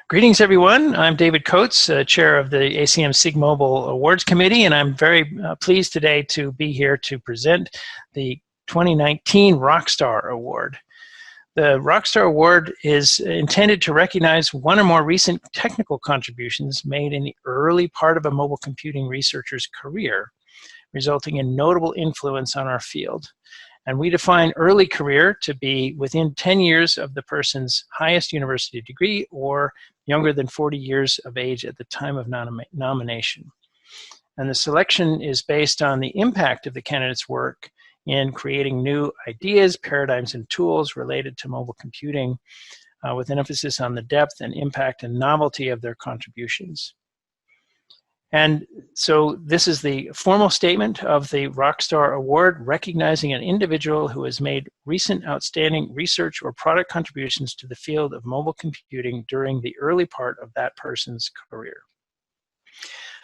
Greetings, everyone. I'm David Coates, chair of the ACM SIG Mobile Awards Committee, and I'm very pleased today to be here to present the 2019 Rockstar Award. The Rockstar Award is intended to recognize one or more recent technical contributions made in the early part of a mobile computing researcher's career, resulting in notable influence on our field. And we define early career to be within 10 years of the person's highest university degree or younger than 40 years of age at the time of nomination. And the selection is based on the impact of the candidate's work in creating new ideas, paradigms, and tools related to mobile computing, with an emphasis on the depth and impact and novelty of their contributions. And so this is the formal statement of the Rockstar Award, recognizing an individual who has made recent outstanding research or product contributions to the field of mobile computing during the early part of that person's career.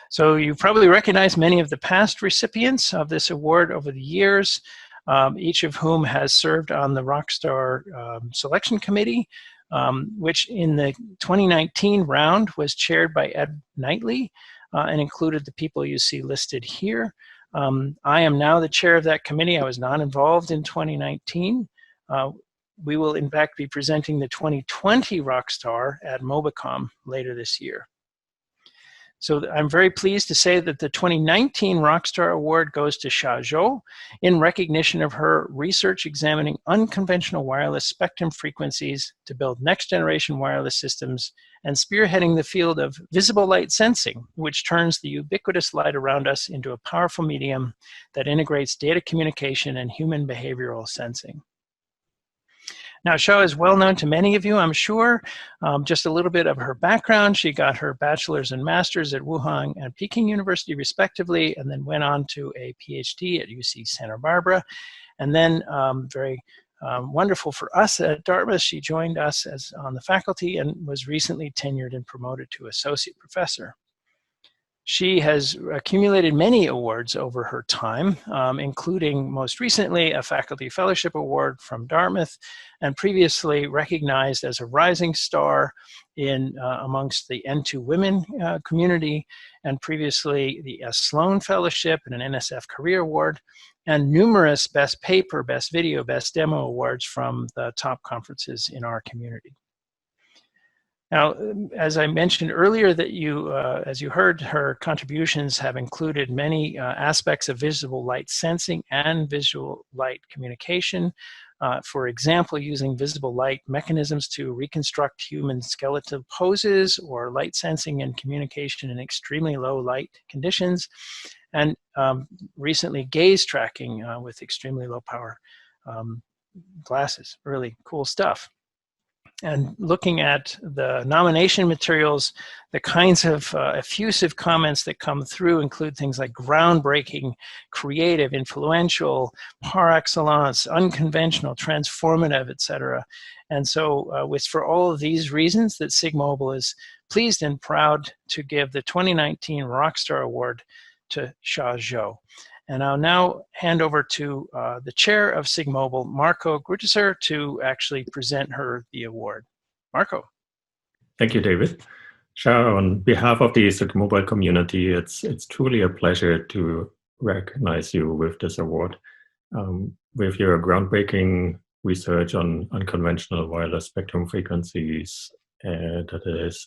So you probably recognize many of the past recipients of this award over the years, each of whom has served on the Rockstar Selection Committee, which in the 2019 round was chaired by Ed Knightley, and included the people you see listed here. I am now the chair of that committee. I was not involved in 2019. We will in fact be presenting the 2020 Rockstar at Mobicom later this year. So I'm very pleased to say that the 2019 Rockstar Award goes to Zhou in recognition of her research examining unconventional wireless spectrum frequencies to build next-generation wireless systems and spearheading the field of visible light sensing, which turns the ubiquitous light around us into a powerful medium that integrates data communication and human behavioral sensing. Now, Zhou is well known to many of you, I'm sure. Just a little bit of her background. She got her bachelor's and master's at Wuhan and Peking University, respectively, and then went on to a PhD at UC Santa Barbara. And then, very wonderful for us at Dartmouth, she joined us as on the faculty and was recently tenured and promoted to associate professor. She has accumulated many awards over her time, including most recently a Faculty Fellowship Award from Dartmouth, and previously recognized as a rising star in amongst the N2 Women community, and previously the S. Sloan Fellowship and an NSF Career Award, and numerous Best Paper, Best Video, Best Demo awards from the top conferences in our community. Now, as I mentioned earlier, that as you heard, her contributions have included many aspects of visible light sensing and visual light communication. For example, using visible light mechanisms to reconstruct human skeletal poses, or light sensing and communication in extremely low light conditions, and recently gaze tracking with extremely low power glasses. Really cool stuff. And looking at the nomination materials, the kinds of effusive comments that come through include things like groundbreaking, creative, influential, par excellence, unconventional, transformative, etc. And so for all of these reasons that SIG Mobile is pleased and proud to give the 2019 Rockstar Award to Zhou. And I'll now hand over to the chair of SIG Mobile, Marco Grutisser, to actually present her the award. Marco. Thank you, David. Zhou, on behalf of the SIG Mobile community, it's truly a pleasure to recognize you with this award. With your groundbreaking research on unconventional wireless spectrum frequencies that is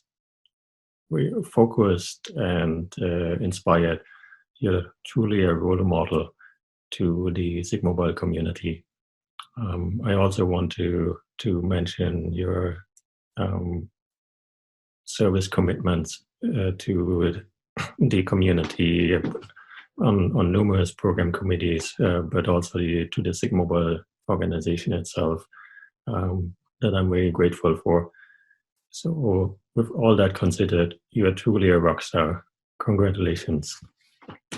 focused and inspired, you're truly a role model to the SIG Mobile community. I also want to mention your service commitments to the community on numerous program committees, but also to the SIG Mobile organization itself, that I'm very grateful for. So with all that considered, you are truly a rock star. Congratulations.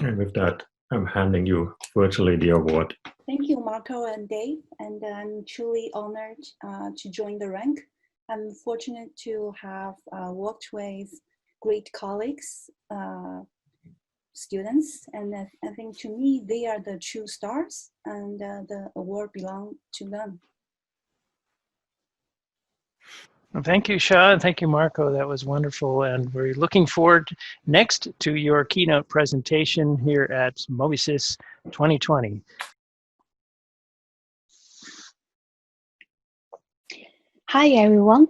And with that, I'm handing you virtually the award. Thank you, Marco and Dave, and I'm truly honored to join the rank. I'm fortunate to have worked with great colleagues, students, and I think to me, they are the true stars, and the award belongs to them. Well, thank you, Sha, and thank you, Marco. That was wonderful, and we're looking forward next to your keynote presentation here at MobiSys 2020. Hi, everyone.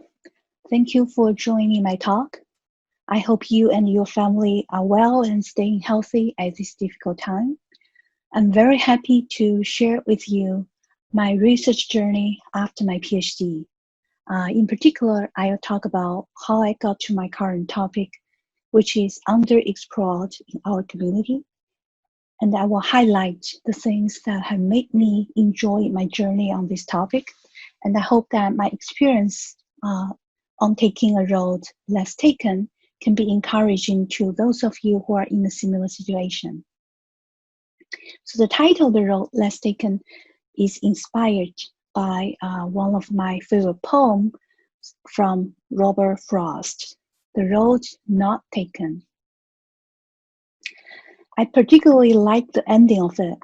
Thank you for joining my talk. I hope you and your family are well and staying healthy at this difficult time. I'm very happy to share with you my research journey after my PhD. In particular, I'll talk about how I got to my current topic, which is underexplored in our community. And I will highlight the things that have made me enjoy my journey on this topic. And I hope that my experience on taking a road less taken can be encouraging to those of you who are in a similar situation. So the title of the road less taken is inspired by one of my favorite poems from Robert Frost, The Road Not Taken. I particularly like the ending of it,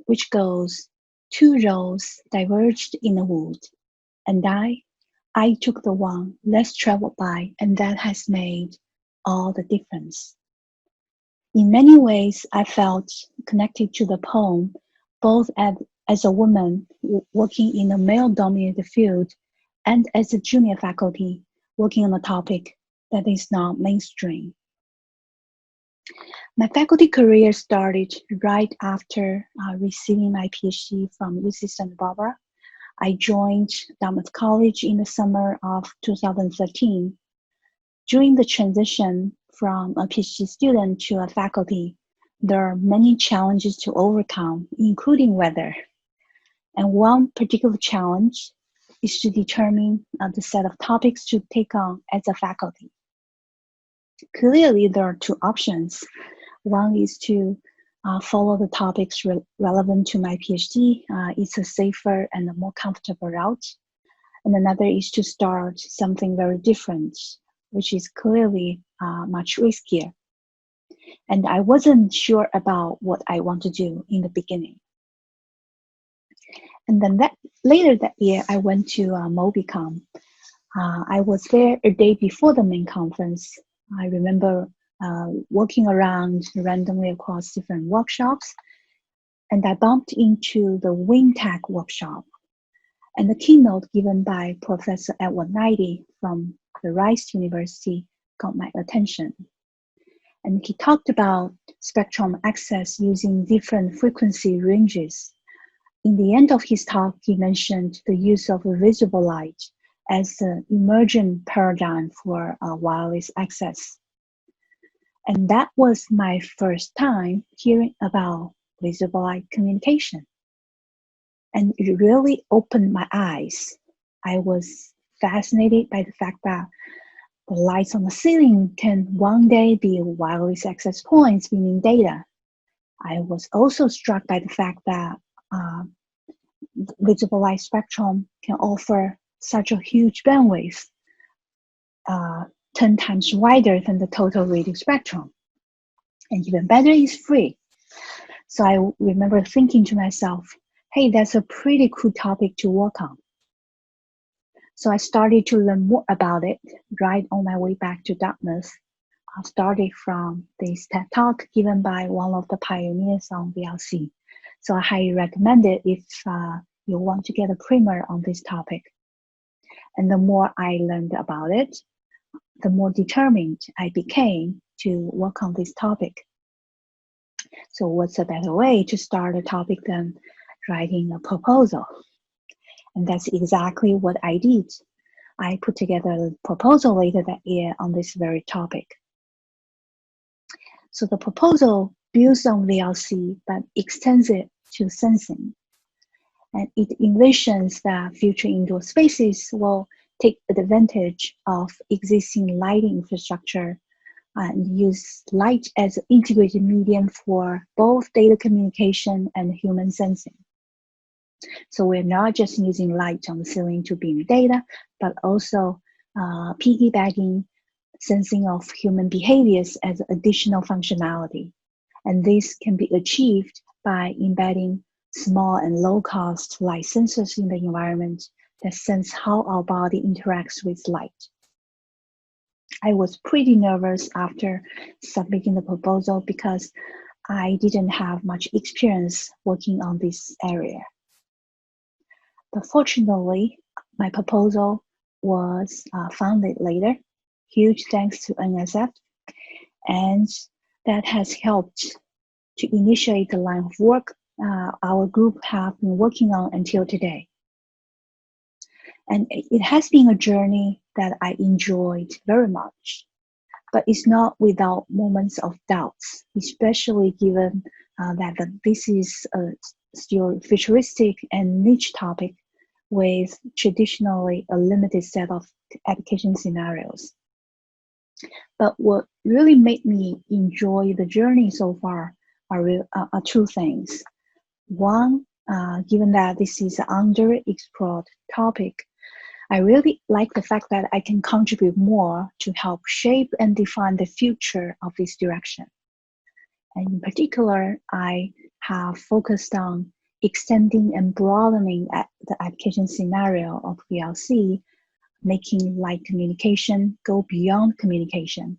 which goes, 2 roads diverged in a wood, and I took the one less traveled by, and that has made all the difference. In many ways, I felt connected to the poem, both as a woman working in a male-dominated field and as a junior faculty working on a topic that is not mainstream. My faculty career started right after receiving my PhD from UC Santa Barbara. I joined Dartmouth College in the summer of 2013. During the transition from a PhD student to a faculty, there are many challenges to overcome, including weather. And one particular challenge is to determine the set of topics to take on as a faculty. Clearly, there are 2 options. One is to follow the topics relevant to my PhD. It's a safer and a more comfortable route. And another is to start something very different, which is clearly much riskier. And I wasn't sure about what I want to do in the beginning. And then later that year, I went to MobiCon. I was there a day before the main conference. I remember walking around randomly across different workshops, and I bumped into the WinTech workshop. And the keynote given by Professor Edward Knighty from the Rice University got my attention. And he talked about spectrum access using different frequency ranges. In the end of his talk, he mentioned the use of visible light as the emergent paradigm for wireless access. And that was my first time hearing about visible light communication. And it really opened my eyes. I was fascinated by the fact that the lights on the ceiling can one day be wireless access points beaming data. I was also struck by the fact that visible light spectrum can offer such a huge bandwidth, 10 times wider than the total radio spectrum. And even better, it's free. So I remember thinking to myself, hey, that's a pretty cool topic to work on. So I started to learn more about it right on my way back to Dartmouth. I started from this TED Talk given by one of the pioneers on VLC. So I highly recommend it if you want to get a primer on this topic. And the more I learned about it, the more determined I became to work on this topic. So what's a better way to start a topic than writing a proposal? And that's exactly what I did. I put together a proposal later that year on this very topic. So the proposal builds on VLC, but extends it to sensing. And it envisions that future indoor spaces will take advantage of existing lighting infrastructure and use light as an integrated medium for both data communication and human sensing. So we're not just using light on the ceiling to beam data, but also piggybacking sensing of human behaviors as additional functionality. And this can be achieved by embedding small and low-cost light sensors in the environment that sense how our body interacts with light. I was pretty nervous after submitting the proposal because I didn't have much experience working on this area. But fortunately, my proposal was funded later. Huge thanks to NSF, and that has helped to initiate the line of work our group have been working on until today. And it has been a journey that I enjoyed very much, but it's not without moments of doubts, especially given that this is still futuristic and niche topic with traditionally a limited set of application scenarios. But what really made me enjoy the journey so far are two things. One, given that this is an underexplored topic, I really like the fact that I can contribute more to help shape and define the future of this direction. And in particular, I have focused on extending and broadening the application scenario of VLC, making light communication go beyond communication.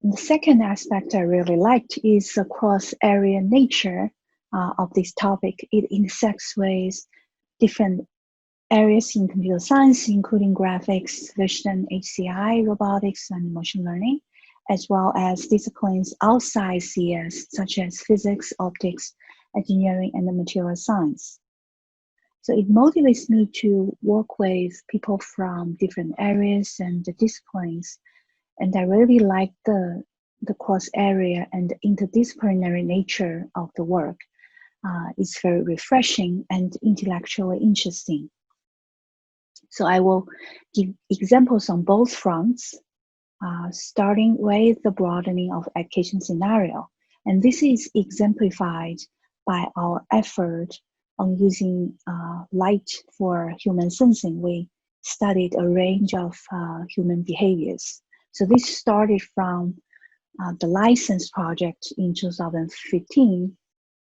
And the second aspect I really liked is the cross-area nature of this topic. It intersects with different areas in computer science, including graphics, vision, HCI, robotics, and machine learning, as well as disciplines outside CS, such as physics, optics, engineering, and the material science. So it motivates me to work with people from different areas and disciplines. And I really like the cross-area and interdisciplinary nature of the work. It's very refreshing and intellectually interesting. So I will give examples on both fronts, starting with the broadening of application scenario. And this is exemplified by our effort on using light for human sensing. We studied a range of human behaviors. So this started from the license project in 2015.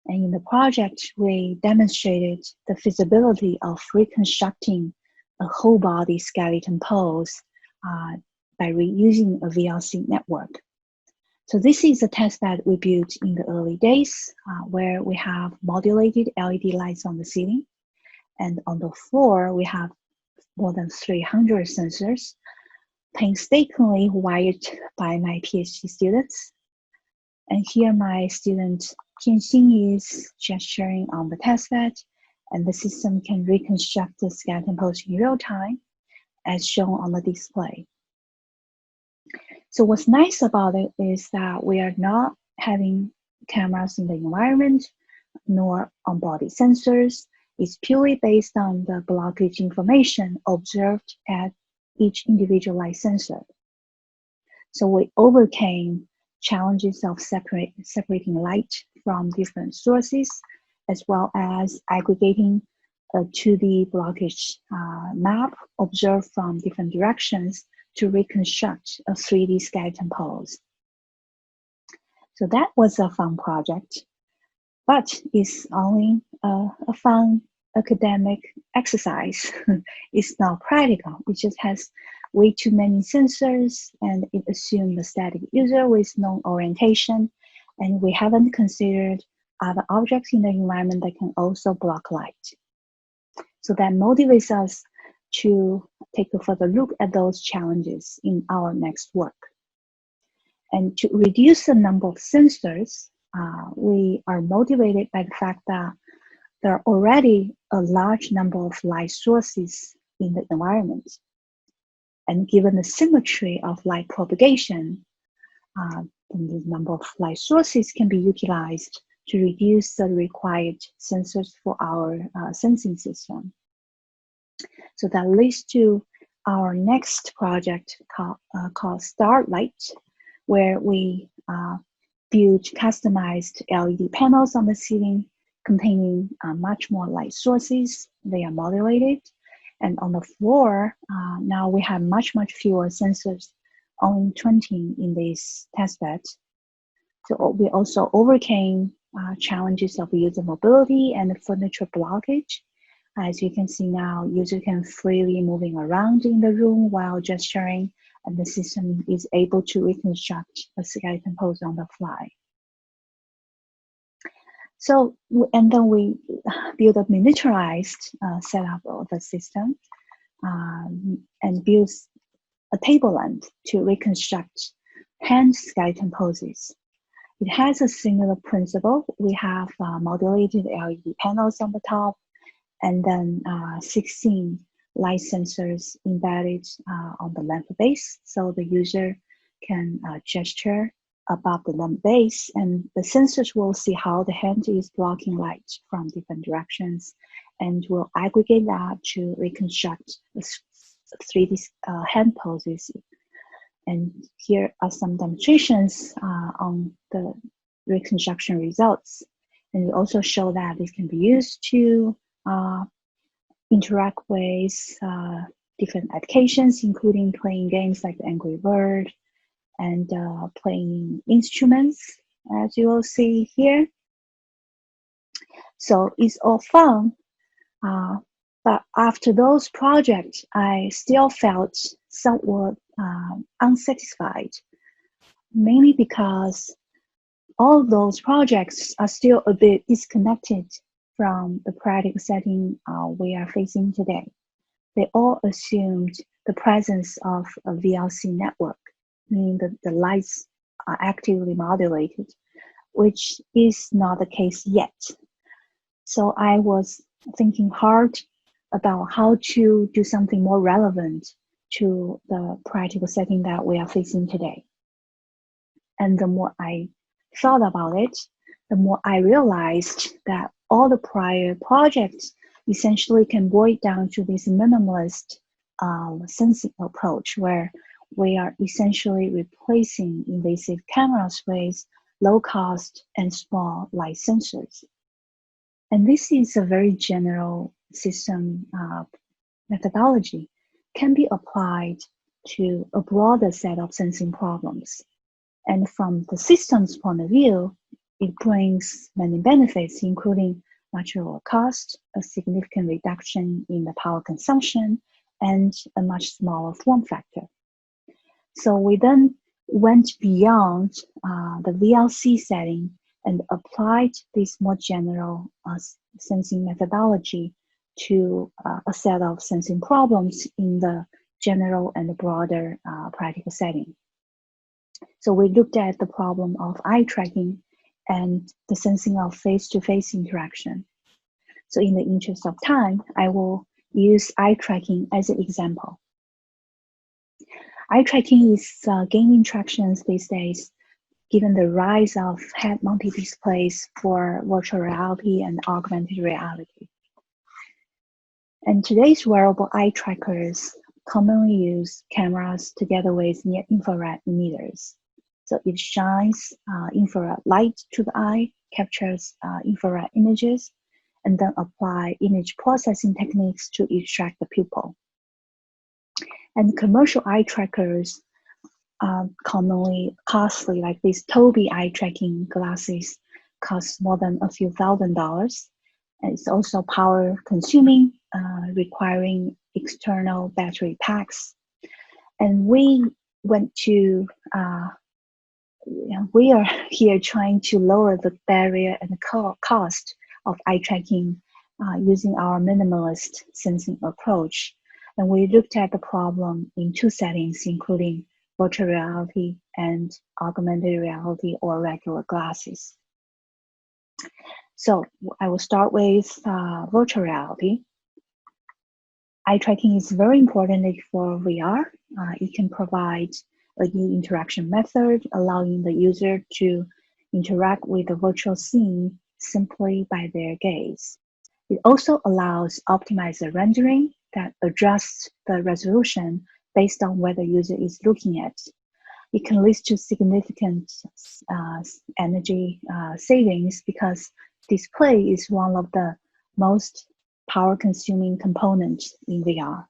And in the project, we demonstrated the feasibility of reconstructing a whole body skeleton pose by reusing a VLC network. So this is a testbed we built in the early days where we have modulated LED lights on the ceiling. And on the floor, we have more than 300 sensors painstakingly wired by my PhD students. And here my student Tianxin is gesturing on the testbed, and the system can reconstruct the skeleton pose in real time, as shown on the display. So what's nice about it is that we are not having cameras in the environment, nor on-body sensors. It's purely based on the blockage information observed at each individual light sensor. So we overcame challenges of separating light from different sources, as well as aggregating a 2D blockage map observed from different directions to reconstruct a 3D skeleton pose. So that was a fun project, but it's only a fun academic exercise. It's not practical. It just has way too many sensors, and it assumes a static user with no orientation, and we haven't considered other objects in the environment that can also block light. So that motivates us to take a further look at those challenges in our next work. And to reduce the number of sensors, we are motivated by the fact that there are already a large number of light sources in the environment. And given the symmetry of light propagation, the number of light sources can be utilized to reduce the required sensors for our sensing system. So that leads to our next project called Starlight, where we build customized LED panels on the ceiling containing much more light sources. They are modulated. And on the floor, now we have much fewer sensors, only 20 in this testbed. So we also overcame challenges of user mobility and furniture blockage As you can see now, user can freely moving around in the room while gesturing, and the system is able to reconstruct a skeleton pose on the fly. So, and then we build a miniaturized setup of the system and build a table land to reconstruct hand skeleton poses. It has a similar principle. We have modulated LED panels on the top, and then 16 light sensors embedded on the lamp base, so the user can gesture above the lamp base, and the sensors will see how the hand is blocking light from different directions, and will aggregate that to reconstruct the 3D hand poses. And here are some demonstrations on the reconstruction results. And we also show that it can be used to interact with different applications, including playing games like the Angry Bird and playing instruments, as you will see here. So it's all fun. But after those projects, I still felt somewhat unsatisfied, mainly because all those projects are still a bit disconnected from the practical setting we are facing today. They all assumed the presence of a VLC network, meaning that the lights are actively modulated, which is not the case yet. So I was thinking hard about how to do something more relevant to the practical setting that we are facing today. And the more I thought about it, the more I realized that all the prior projects essentially can boil down to this minimalist sensing approach, where we are essentially replacing invasive cameras with low-cost and small light sensors. And this is a very general system methodology, can be applied to a broader set of sensing problems. And from the system's point of view, it brings many benefits, including much lower cost, a significant reduction in the power consumption, and a much smaller form factor. So we then went beyond the VLC setting and applied this more general sensing methodology to a set of sensing problems in the general and the broader practical setting. So we looked at the problem of eye tracking and the sensing of face-to-face interaction. So in the interest of time, I will use eye tracking as an example. Eye tracking is gaining traction these days, given the rise of head-mounted displays for virtual reality and augmented reality. And today's wearable eye trackers commonly use cameras together with near-infrared emitters. So it shines infrared light to the eye, captures infrared images, and then apply image processing techniques to extract the pupil. And commercial eye trackers are commonly costly, like these Tobii eye tracking glasses cost more than a few $1,000s. And it's also power consuming, requiring external battery packs. And we went to, we are here trying to lower the barrier and the cost of eye tracking using our minimalist sensing approach. And we looked at the problem in two settings, including virtual reality and augmented reality or regular glasses. So I will start with virtual reality. Eye tracking is very important for VR. It can provide a new interaction method, allowing the user to interact with the virtual scene simply by their gaze. It also allows optimized rendering that adjusts the resolution based on where the user is looking at. It can lead to significant energy savings because display is one of the most power-consuming components in VR.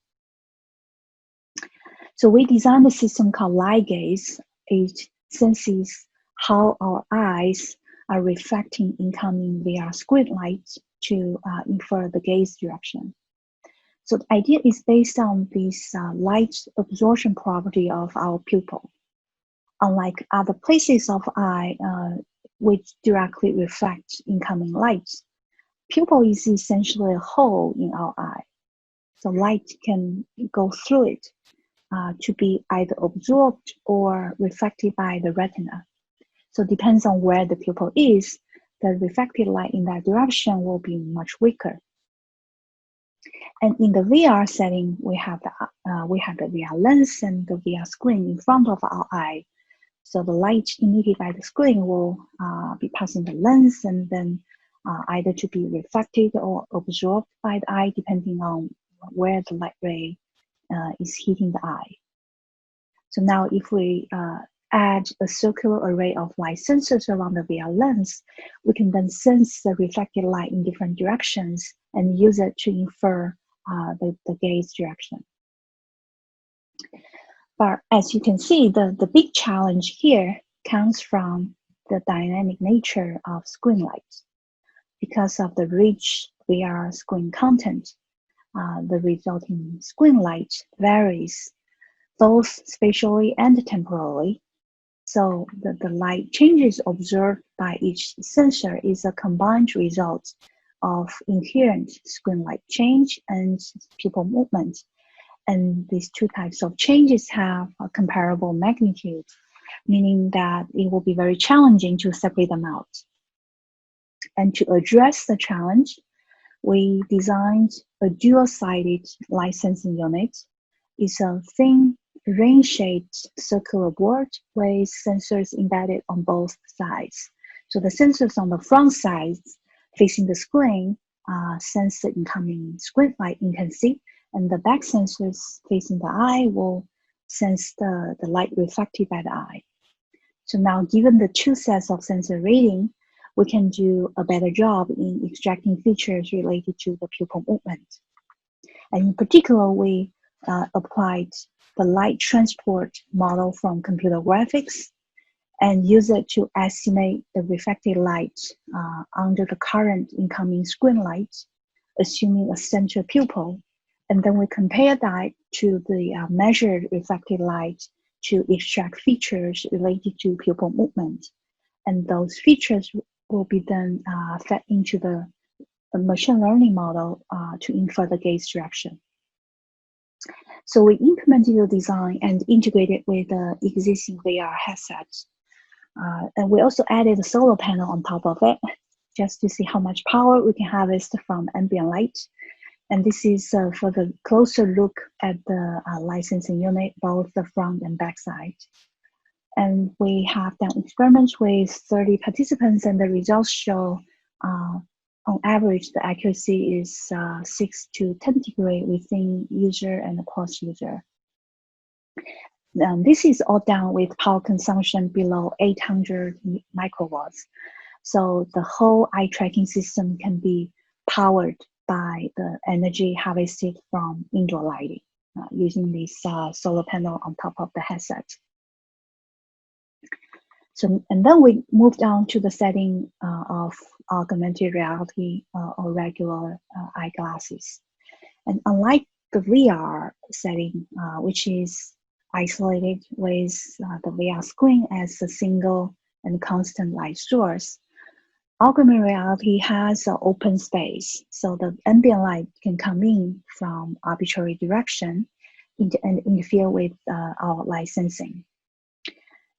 So we designed a system called light gaze. It senses how our eyes are reflecting incoming VR screen light to infer the gaze direction. So the idea is based on this light absorption property of our pupil. Unlike other places of eye which directly reflect incoming light, pupil is essentially a hole in our eye. So light can go through it to be either absorbed or reflected by the retina. So it depends on where the pupil is, the reflected light in that direction will be much weaker. And in the VR setting, we have the VR lens and the VR screen in front of our eye. So the light emitted by the screen will be passing the lens and then either to be reflected or absorbed by the eye, depending on where the light ray is hitting the eye. So now if we add a circular array of light sensors around the VR lens, we can then sense the reflected light in different directions and use it to infer the gaze direction. But as you can see, the big challenge here comes from the dynamic nature of screen light. Because of the rich VR screen content, the resulting screen light varies both spatially and temporally. So the light changes observed by each sensor is a combined result of inherent screen light change and pupil movement. And these two types of changes have a comparable magnitude, meaning that it will be very challenging to separate them out. And to address the challenge, we designed a dual-sided light sensing unit. It's a thin, ring-shaped circular board with sensors embedded on both sides. So the sensors on the front sides facing the screen sense the incoming screen light intensity, and the back sensors facing the eye will sense the light reflected by the eye. So now, given the two sets of sensor reading, we can do a better job in extracting features related to the pupil movement. And in particular, we applied the light transport model from computer graphics and use it to estimate the reflected light under the current incoming screen light, assuming a center pupil. And then we compare that to the measured reflected light to extract features related to pupil movement. And those features will be then fed into the machine learning model to infer the gaze direction. So we implemented the design and integrated with the existing VR headsets. And we also added a solar panel on top of it, just to see how much power we can harvest from ambient light. And this is for the closer look at the licensing unit, both the front and back side. And we have done experiments with 30 participants, and the results show on average, the accuracy is 6 to 10 degree within user and cross user. This is all done with power consumption below 800 microwatts. So the whole eye tracking system can be powered by the energy harvested from indoor lighting using this solar panel on top of the headset. So, and then we moved on to the setting of augmented reality or regular eyeglasses. And unlike the VR setting, which is isolated with the VR screen as a single and constant light source, augmented reality has an open space, so the ambient light can come in from arbitrary direction and interfere with our light sensing.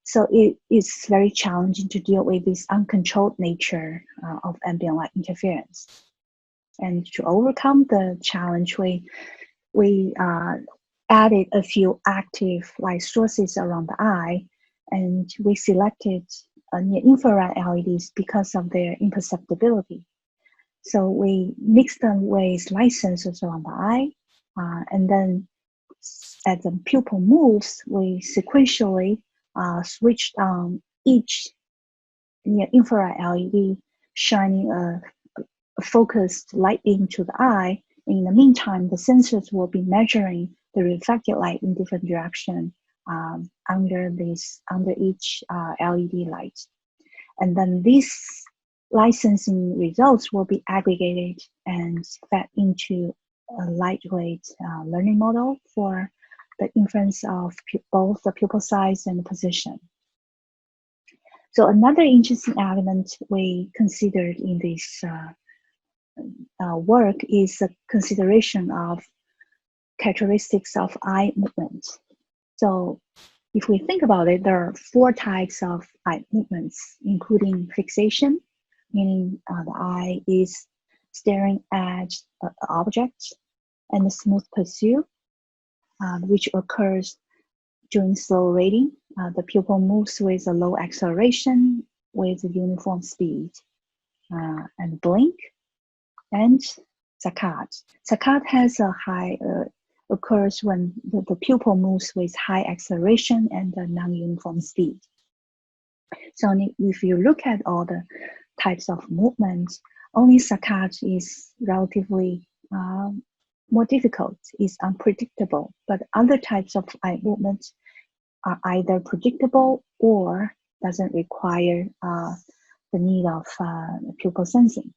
So it is very challenging to deal with this uncontrolled nature of ambient light interference. And to overcome the challenge, we added a few active light sources around the eye, and we selected near-infrared LEDs because of their imperceptibility. So we mixed them with light sensors around the eye, and then as the pupil moves, we sequentially switched on each near-infrared LED, shining a focused light beam to the eye. In the meantime, the sensors will be measuring the reflected light in different directions under each LED light. And then this licensing results will be aggregated and fed into a lightweight learning model for the inference of both the pupil size and the position. So another interesting element we considered in this work is the consideration of characteristics of eye movement. So if we think about it, there are 4 types of eye movements, including fixation, meaning the eye is staring at an object, and the smooth pursuit, which occurs during slow reading. The pupil moves with a low acceleration with a uniform speed, and blink, and saccade. Saccade has a high occurs when the pupil moves with high acceleration and a non-uniform speed. So if you look at all the types of movements, only saccade is relatively more difficult, is unpredictable, but other types of eye movements are either predictable or doesn't require the need of pupil sensing.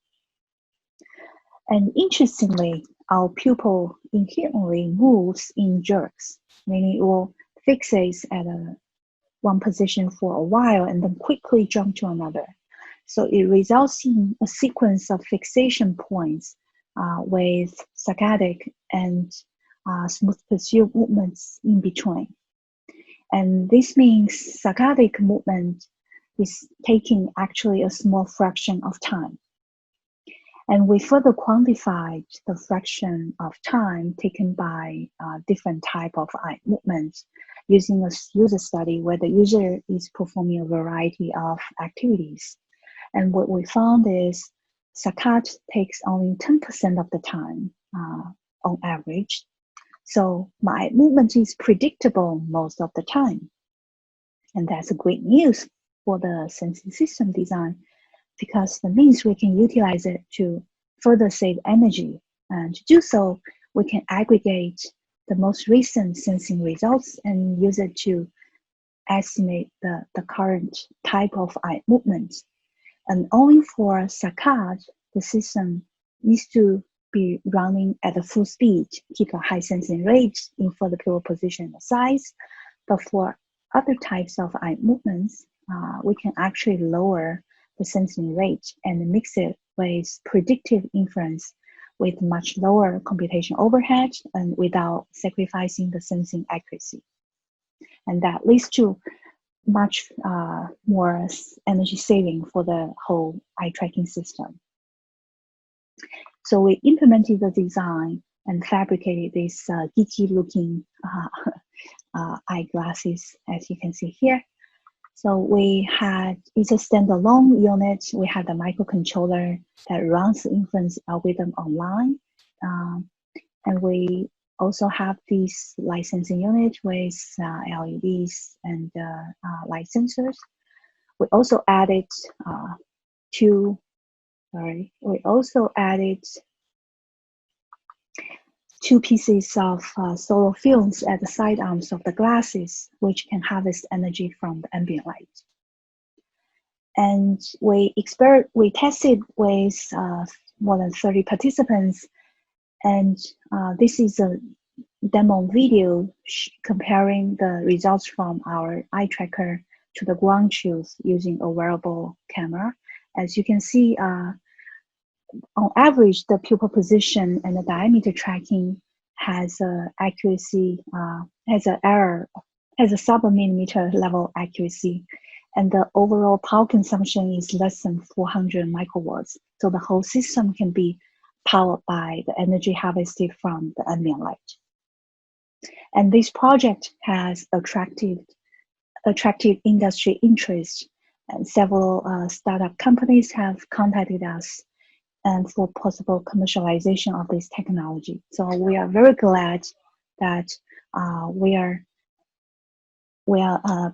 And interestingly, our pupil inherently moves in jerks, meaning it will fixate at one position for a while and then quickly jump to another. So it results in a sequence of fixation points with saccadic and smooth pursuit movements in between. And this means saccadic movement is taking actually a small fraction of time. And we further quantified the fraction of time taken by different type of eye movements using a user study where the user is performing a variety of activities. And what we found is saccade takes only 10% of the time on average. So my movement is predictable most of the time. And that's great news for the sensing system design, because that means we can utilize it to further save energy. And to do so, we can aggregate the most recent sensing results and use it to estimate the current type of eye movement. And only for saccade, the system needs to be running at a full speed, keep a high sensing rate for the pupil position and size. But for other types of eye movements, we can actually lower the sensing rate and mix it with predictive inference with much lower computation overhead and without sacrificing the sensing accuracy. And that leads to much more energy saving for the whole eye tracking system. So we implemented the design and fabricated these geeky looking eyeglasses, as you can see here. So we had, it's a standalone unit. We had a microcontroller that runs the inference algorithm online. And we also have this licensing unit with LEDs and light sensors. We also added two pieces of solar films at the side arms of the glasses, which can harvest energy from the ambient light. And we tested with more than 30 participants, and this is a demo video comparing the results from our eye tracker to the ground truth using a wearable camera. As you can see, on average, the pupil position and the diameter tracking has accuracy, has a sub-millimeter level accuracy, and the overall power consumption is less than 400 microwatts. So the whole system can be powered by the energy harvested from the ambient light. And this project has attracted industry interest, and several startup companies have contacted us and for possible commercialization of this technology. So we are very glad that we are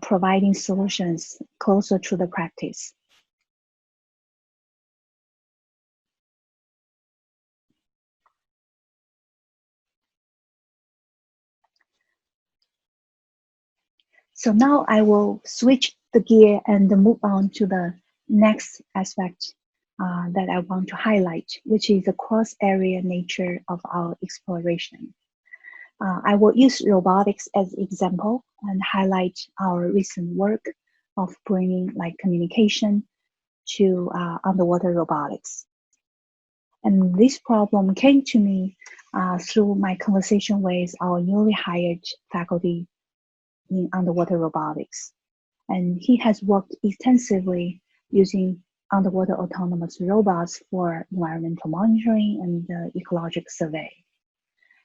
providing solutions closer to the practice. So now I will switch the gear and move on to the next aspect that I want to highlight, which is the cross-area nature of our exploration. I will use robotics as example and highlight our recent work of bringing like communication to underwater robotics. And this problem came to me through my conversation with our newly hired faculty in underwater robotics. And he has worked extensively using underwater autonomous robots for environmental monitoring and ecological survey.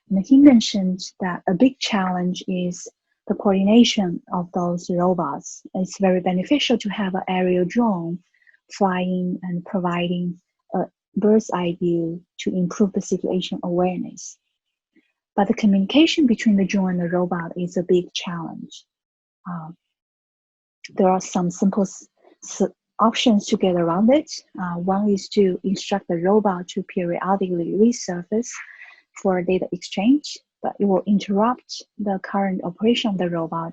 And he mentioned that a big challenge is the coordination of those robots. It's very beneficial to have an aerial drone flying and providing a bird's eye view to improve the situation awareness. But the communication between the drone and the robot is a big challenge. There are some simple options to get around it. One is to instruct the robot to periodically resurface for data exchange, but it will interrupt the current operation of the robot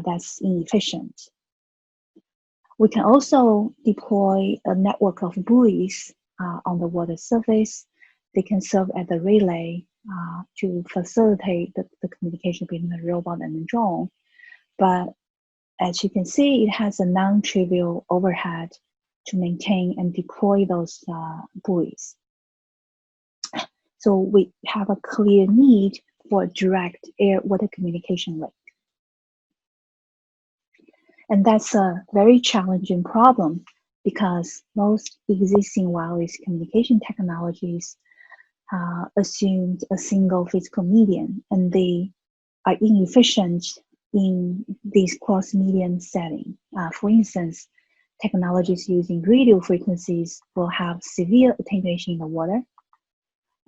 that's inefficient. We can also deploy a network of buoys on the water surface. They can serve as a relay to facilitate the communication between the robot and the drone. But as you can see, it has a non-trivial overhead to maintain and deploy those buoys. So we have a clear need for direct air-water communication link. And that's a very challenging problem because most existing wireless communication technologies assumed a single physical medium, and they are inefficient in this cross-medium setting. For instance, technologies using radio frequencies will have severe attenuation in the water.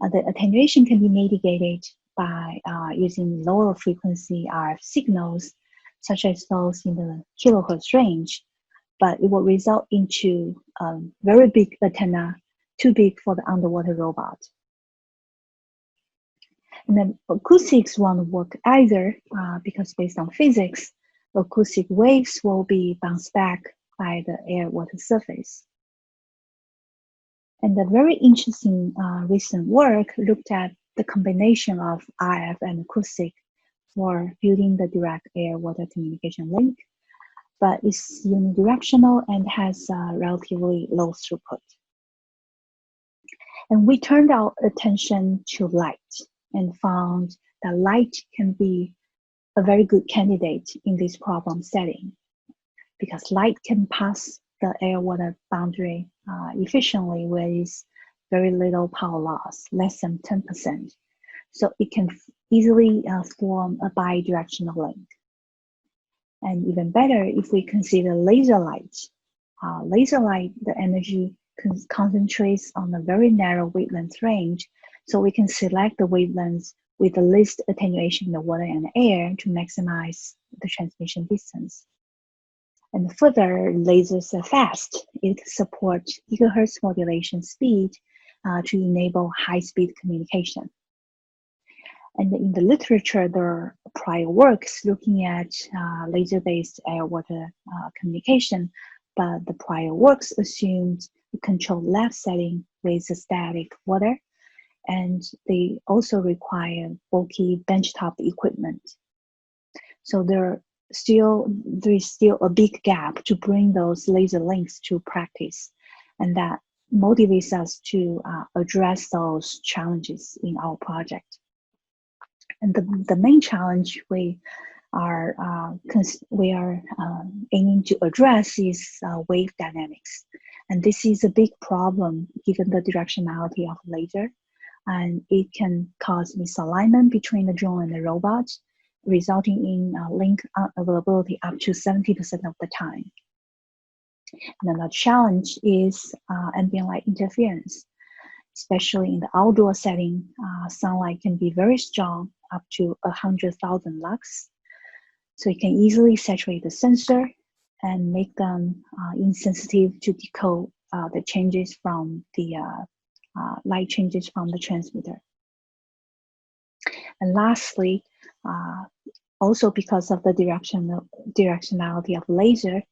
The attenuation can be mitigated by using lower frequency RF signals, such as those in the kilohertz range, but it will result into a very big antenna, too big for the underwater robot. And then acoustics won't work either because based on physics, acoustic waves will be bounced back by the air-water surface. And the very interesting recent work looked at the combination of RF and acoustic for building the direct air-water communication link, but it's unidirectional and has relatively low throughput. And we turned our attention to light and found that light can be a very good candidate in this problem setting because light can pass the air-water boundary efficiently with very little power loss, less than 10%. So it can easily form a bidirectional link. And even better, if we consider laser light, the energy concentrates on a very narrow wavelength range, so we can select the wavelengths with the least attenuation in the water and air to maximize the transmission distance. And further, lasers are fast. It supports gigahertz modulation speed to enable high-speed communication. And in the literature, there are prior works looking at laser-based air-water communication, but the prior works assumed a controlled lab setting with a static water, and they also require bulky benchtop equipment. So there is still a big gap to bring those laser links to practice, and that motivates us to address those challenges in our project. And the main challenge we are aiming to address is wave dynamics, and this is a big problem given the directionality of laser, and it can cause misalignment between the drone and the robot, resulting in link unavailability up to 70% of the time. And another challenge is ambient light interference. Especially in the outdoor setting, sunlight can be very strong, up to 100,000 lux. So it can easily saturate the sensor and make them insensitive to decode the changes from the light changes from the transmitter. And lastly, also because of the directionality of laser,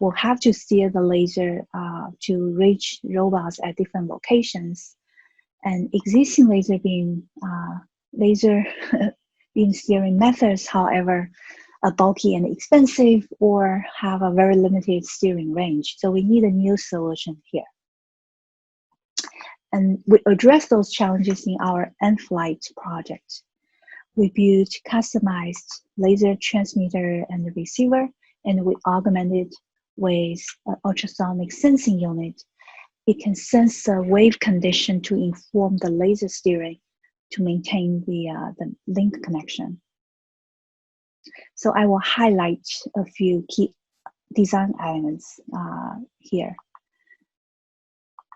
we'll have to steer the laser to reach robots at different locations. And existing laser beam steering methods, however, are bulky and expensive or have a very limited steering range. So we need a new solution here. And we address those challenges in our N-Flight project. We built customized laser transmitter and receiver, and we augmented with an ultrasonic sensing unit. It can sense the wave condition to inform the laser steering to maintain the link connection. So I will highlight a few key design elements here.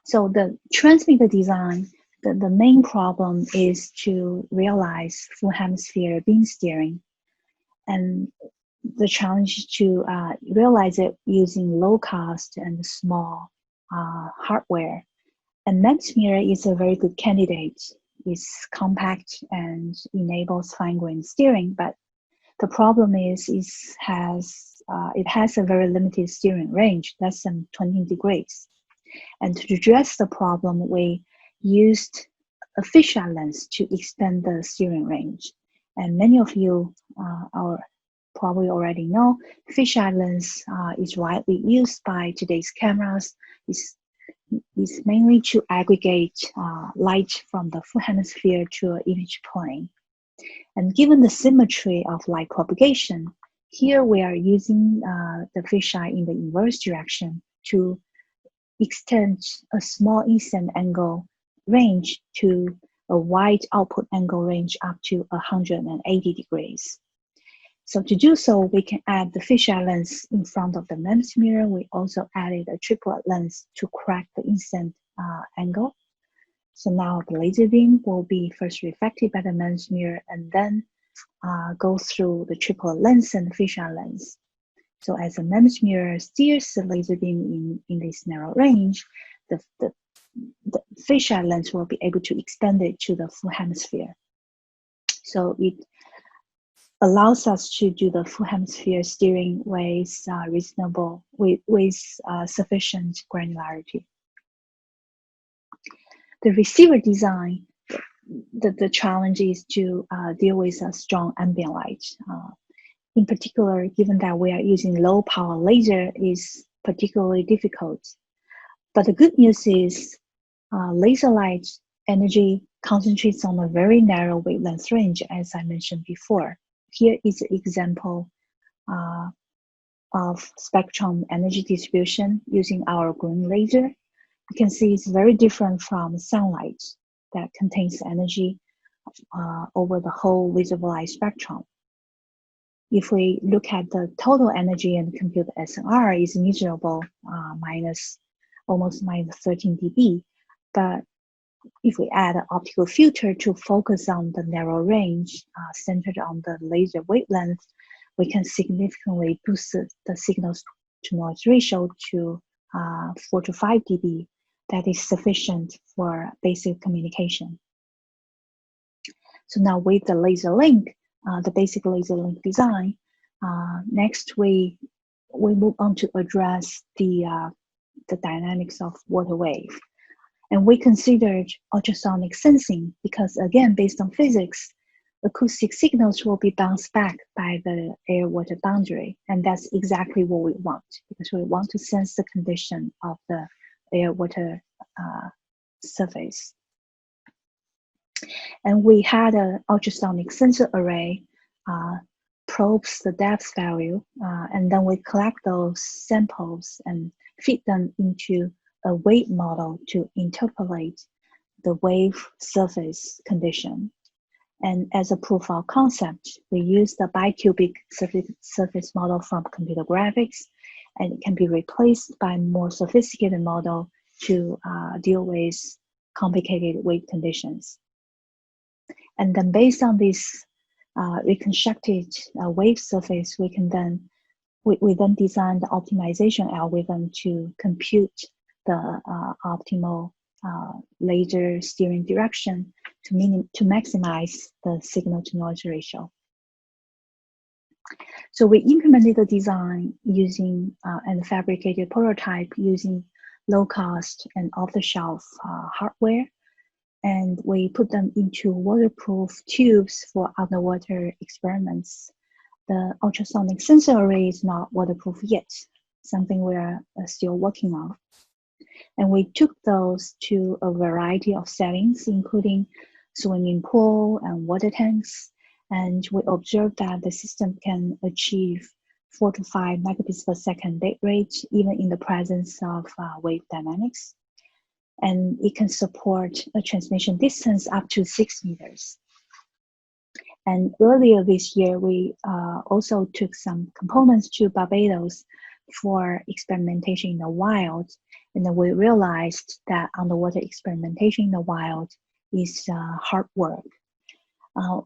So the transmitter design, the main problem is to realize full hemisphere beam steering. And the challenge is to realize it using low cost and small hardware. And MEMS mirror is a very good candidate. It's compact and enables fine-grained steering, but the problem is it has a very limited steering range, less than 20 degrees. And to address the problem, we used a fisheye lens to extend the steering range. And many of you probably already know, fisheye lens is widely used by today's cameras. It's mainly to aggregate light from the full hemisphere to an image plane. And given the symmetry of light propagation, here we are using the fisheye in the inverse direction to extend a small incident angle range to a wide output angle range up to 180 degrees. So to do so, we can add the fisheye lens in front of the MEMS mirror. We also added a triplet lens to correct the incident angle. So now the laser beam will be first reflected by the MEMS mirror and then go through the triplet lens and the fisheye lens. So as the MEMS mirror steers the laser beam in this narrow range, the fisheye lens will be able to extend it to the full hemisphere. So it allows us to do the full hemisphere steering with sufficient granularity. The receiver design, the challenge is to deal with a strong ambient light. In particular, given that we are using low power laser, is particularly difficult. But the good news is laser light energy concentrates on a very narrow wavelength range, as I mentioned before. Here is an example of spectrum energy distribution using our green laser. You can see it's very different from sunlight that contains energy over the whole visible light spectrum. If we look at the total energy and compute SNR, is measurable almost minus 13 dB. But if we add an optical filter to focus on the narrow range centered on the laser wavelength, we can significantly boost the signal to noise ratio to 4 to 5 dB. That is sufficient for basic communication. So now with the laser link, the basic laser link design, next we move on to address the dynamics of water wave. And we considered ultrasonic sensing because, again, based on physics, acoustic signals will be bounced back by the air-water boundary. And that's exactly what we want, because we want to sense the condition of the air-water surface. And we had an ultrasonic sensor array, probes the depth value, and then we collect those samples and feed them into a wave model to interpolate the wave surface condition. And as a proof of concept, we use the bicubic surface model from computer graphics, and it can be replaced by a more sophisticated model to deal with complicated wave conditions. And then based on this reconstructed wave surface, we then design the optimization algorithm to compute the optimal laser steering direction to maximize the signal to noise ratio. So we implemented the design using and fabricated prototype using low-cost and off-the-shelf hardware, and we put them into waterproof tubes for underwater experiments. The ultrasonic sensor array is not waterproof yet, something we're still working on. And we took those to a variety of settings, including swimming pool and water tanks. And we observed that the system can achieve 4 to 5 megabits per second data rate, even in the presence of wave dynamics. And it can support a transmission distance up to 6 meters. And earlier this year, we also took some components to Barbados for experimentation in the wild. And then we realized that underwater experimentation in the wild is hard work.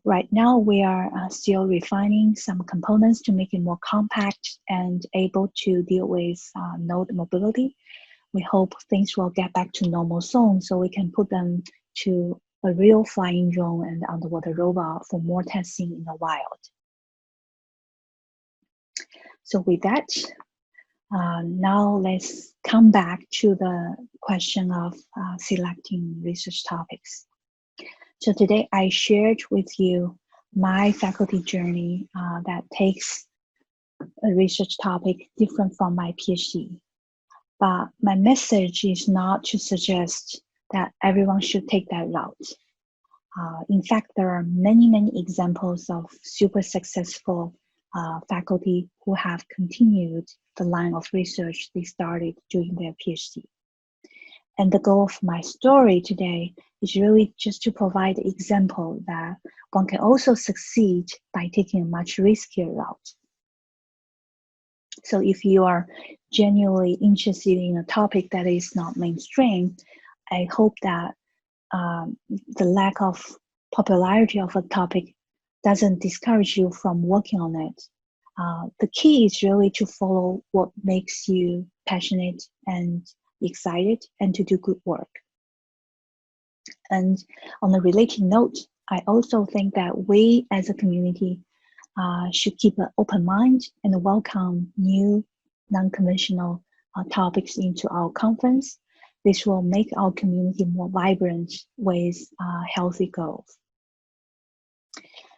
Right now, we are still refining some components to make it more compact and able to deal with node mobility. We hope things will get back to normal soon so we can put them to a real flying drone and underwater robot for more testing in the wild. So with that, now let's come back to the question of selecting research topics. So today I shared with you my faculty journey that takes a research topic different from my PhD. But my message is not to suggest that everyone should take that route. In fact, there are many, many examples of super successful faculty who have continued the line of research they started during their PhD. And the goal of my story today is really just to provide an example that one can also succeed by taking a much riskier route. So if you are genuinely interested in a topic that is not mainstream, I hope that the lack of popularity of a topic doesn't discourage you from working on it. The key is really to follow what makes you passionate and excited and to do good work. And on a related note, I also think that we as a community should keep an open mind and welcome new non-conventional topics into our conference. This will make our community more vibrant with healthy goals.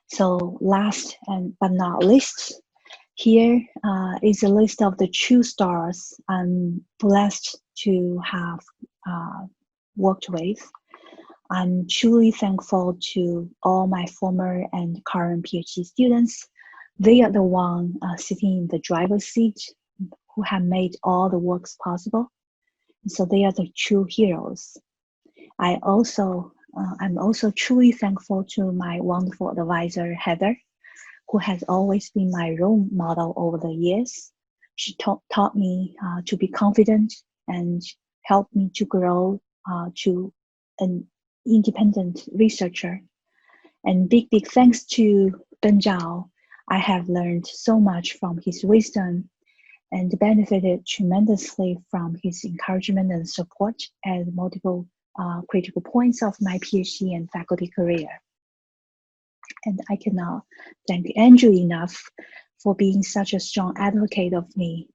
So last but not least, here is a list of the true stars I'm blessed to have worked with. I'm truly thankful to all my former and current PhD students. They are the ones sitting in the driver's seat who have made all the works possible. So they are the true heroes. I'm also truly thankful to my wonderful advisor, Heather, who has always been my role model over the years. She taught me to be confident and helped me to grow to an independent researcher. And big thanks to Ben Zhou. I have learned so much from his wisdom and benefited tremendously from his encouragement and support at multiple critical points of my PhD and faculty career. And I cannot thank Andrew enough for being such a strong advocate of me.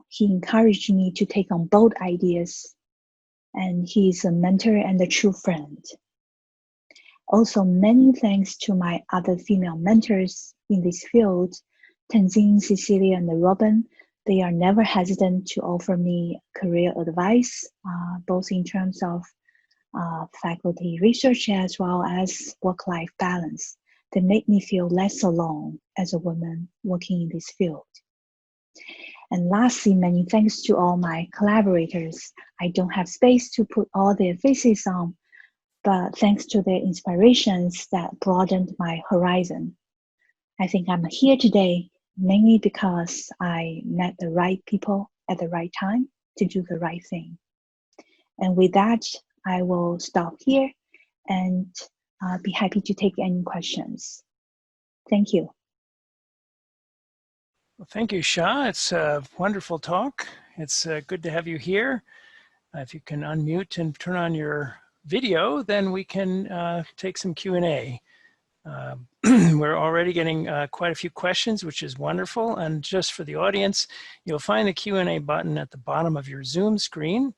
He encouraged me to take on bold ideas, and he is a mentor and a true friend. Also, many thanks to my other female mentors in this field, Tenzin, Cecilia, and Robin. They are never hesitant to offer me career advice, both in terms of faculty research as well as work-life balance. They make me feel less alone as a woman working in this field. And lastly, many thanks to all my collaborators. I don't have space to put all their faces on, but thanks to their inspirations that broadened my horizon. I think I'm here today mainly because I met the right people at the right time to do the right thing. And with that, I will stop here and be happy to take any questions. Thank you. Well, thank you, Sha. It's a wonderful talk. It's good to have you here. If you can unmute and turn on your video, then we can take some Q&A. We're already getting quite a few questions, which is wonderful. And just for the audience, you'll find the Q&A button at the bottom of your Zoom screen.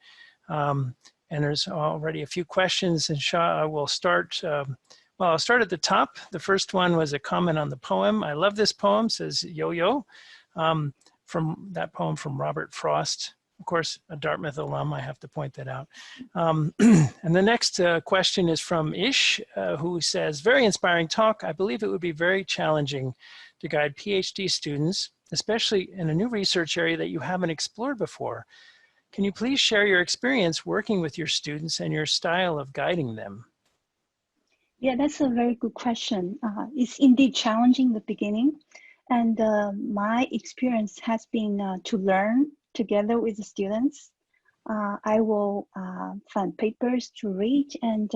And there's already a few questions, and I will start. Well, I'll start at the top. The first one was a comment on the poem. I love this poem, says Yo-Yo, from that poem from Robert Frost. Of course, a Dartmouth alum, I have to point that out. And the next question is from Ish, who says, very inspiring talk. I believe it would be very challenging to guide PhD students, especially in a new research area that you haven't explored before. Can you please share your experience working with your students and your style of guiding them? Yeah, that's a very good question. It's indeed challenging in the beginning. And my experience has been to learn together with the students. I will find papers to read and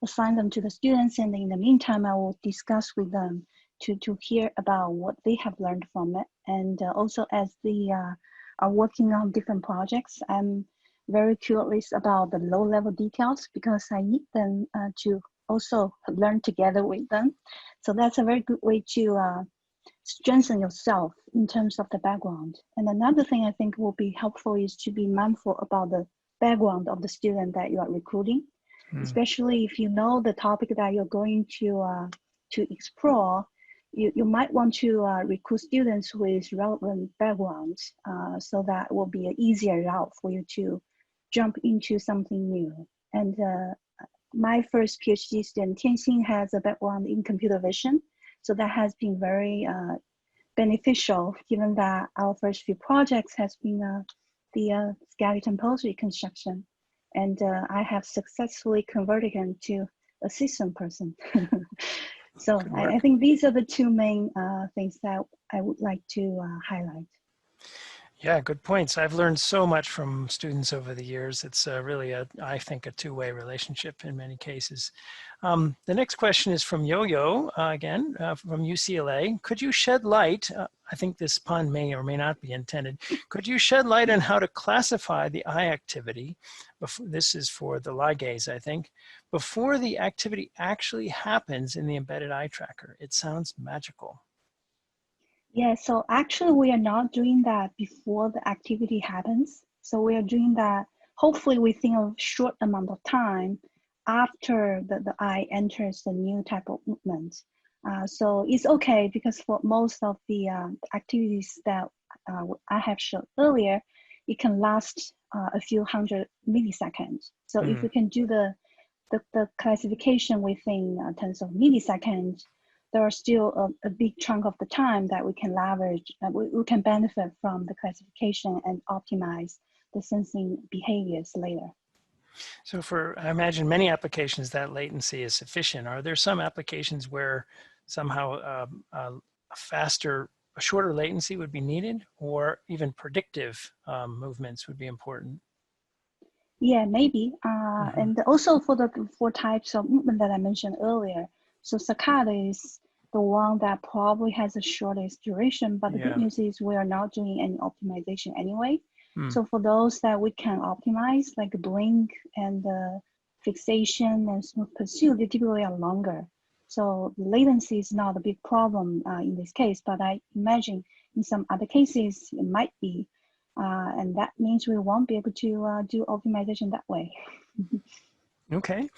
assign them to the students. And in the meantime, I will discuss with them to hear about what they have learned from it. And also as they are working on different projects, I'm very curious about the low-level details because I need them to also learn together with them. So that's a very good way to strengthen yourself in terms of the background. And another thing I think will be helpful is to be mindful about the background of the student that you are recruiting, especially if you know the topic that you're going to explore. You might want to recruit students with relevant backgrounds, so that will be an easier route for you to jump into something new. And my first PhD student, Tianxin, has a background in computer vision. So that has been very beneficial, given that our first few projects has been the skeleton pose reconstruction. And I have successfully converted him to a system person. So I think these are the two main things that I would like to highlight. Yeah, good points. I've learned so much from students over the years. It's really, I think, a two-way relationship in many cases. The next question is from Yo-Yo, again, from UCLA. Could you shed light, I think this pun may or may not be intended, could you shed light on how to classify the eye activity, this is for the ligase, I think, before the activity actually happens in the embedded eye tracker? It sounds magical. Yeah, so actually we are not doing that before the activity happens. So we are doing that hopefully within a short amount of time after the eye enters the new type of movement. So it's okay because for most of the activities that I have shown earlier, it can last a few hundred milliseconds. So if we can do the classification within tens of milliseconds, there are still a big chunk of the time that we can leverage, we can benefit from the classification and optimize the sensing behaviors later. So I imagine many applications that latency is sufficient. Are there some applications where somehow a shorter latency would be needed, or even predictive movements would be important? Yeah, maybe. And also for the 4 types of movement that I mentioned earlier. So saccade is the one that probably has the shortest duration, but the good news is we are not doing any optimization anyway. So for those that we can optimize, like blink and fixation and smooth pursuit, they typically are longer. So latency is not a big problem in this case, but I imagine in some other cases it might be. And that means we won't be able to do optimization that way. Okay.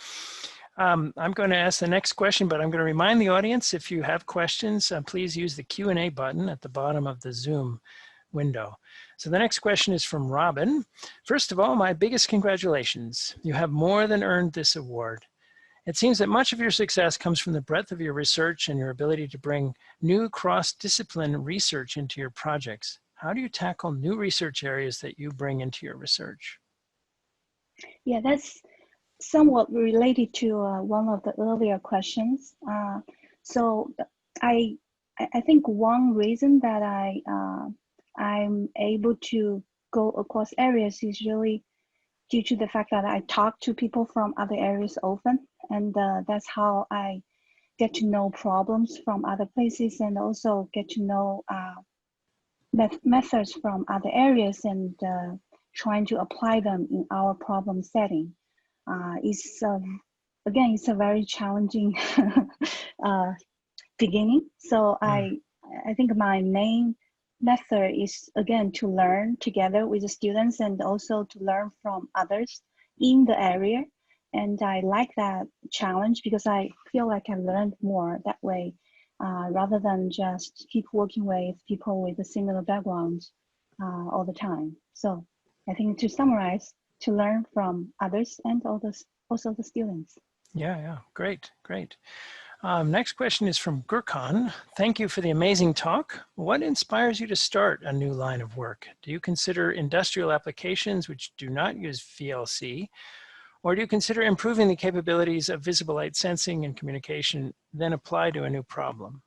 I'm going to ask the next question, but I'm going to remind the audience, if you have questions, please use the Q&A button at the bottom of the Zoom window. So the next question is from Robin. First of all, my biggest congratulations. You have more than earned this award. It seems that much of your success comes from the breadth of your research and your ability to bring new cross-discipline research into your projects. How do you tackle new research areas that you bring into your research? Yeah, that's somewhat related to one of the earlier questions. So I think one reason that I'm able to go across areas is really due to the fact that I talk to people from other areas often, and that's how I get to know problems from other places and also get to know methods from other areas and trying to apply them in our problem setting. Is a again, it's a very challenging beginning. So I think my main method is, again, to learn together with the students and also to learn from others in the area. And I like that challenge because I feel like I learned more that way, rather than just keep working with people with a similar background all the time. So I think, to summarize, to learn from others and also the students. Yeah, great, great. Next question is from Gurkhan. Thank you for the amazing talk. What inspires you to start a new line of work? Do you consider industrial applications which do not use VLC, or do you consider improving the capabilities of visible light sensing and communication, then apply to a new problem?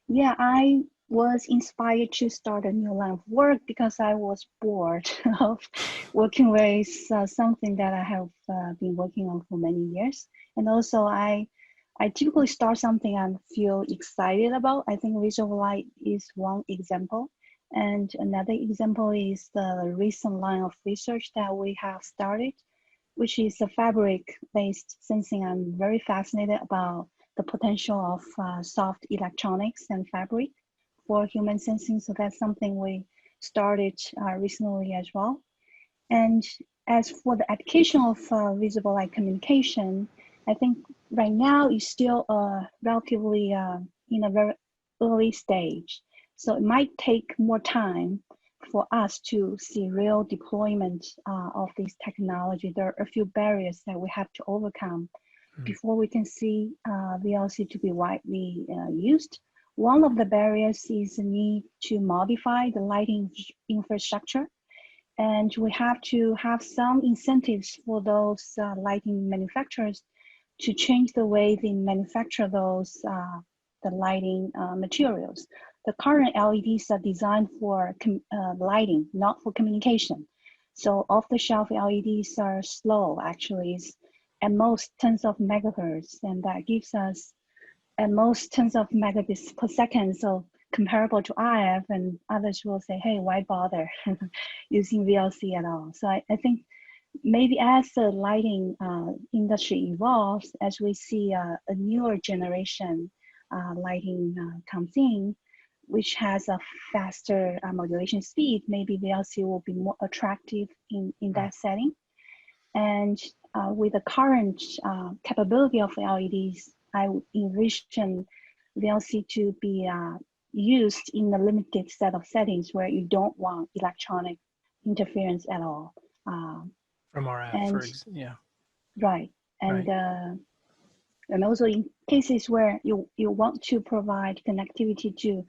Yeah, I was inspired to start a new line of work because I was bored of working with something that I have been working on for many years. And also I typically start something I feel excited about. I think visual light is one example. And another example is the recent line of research that we have started, which is a fabric-based sensing. I'm very fascinated about the potential of soft electronics and fabric for human sensing. So that's something we started recently as well. And as for the application of visible light communication, I think right now it's still relatively in a very early stage. So it might take more time for us to see real deployment of this technology. There are a few barriers that we have to overcome before we can see VLC to be widely used. One of the barriers is the need to modify the lighting infrastructure. And we have to have some incentives for those lighting manufacturers to change the way they manufacture those the lighting materials. The current LEDs are designed for lighting, not for communication. So off-the-shelf LEDs are slow, actually. It's at most tens of megahertz, and that gives us at most tens of megabits per second. So comparable to RF, and others will say, hey, why bother using VLC at all? So I think maybe as the lighting industry evolves, as we see a newer generation lighting comes in, which has a faster modulation speed, maybe VLC will be more attractive in that setting. And with the current capability of LEDs, I would envision VLC to be used in a limited set of settings where you don't want electronic interference at all. From RF, yeah. Right. And right. And also in cases where you want to provide connectivity to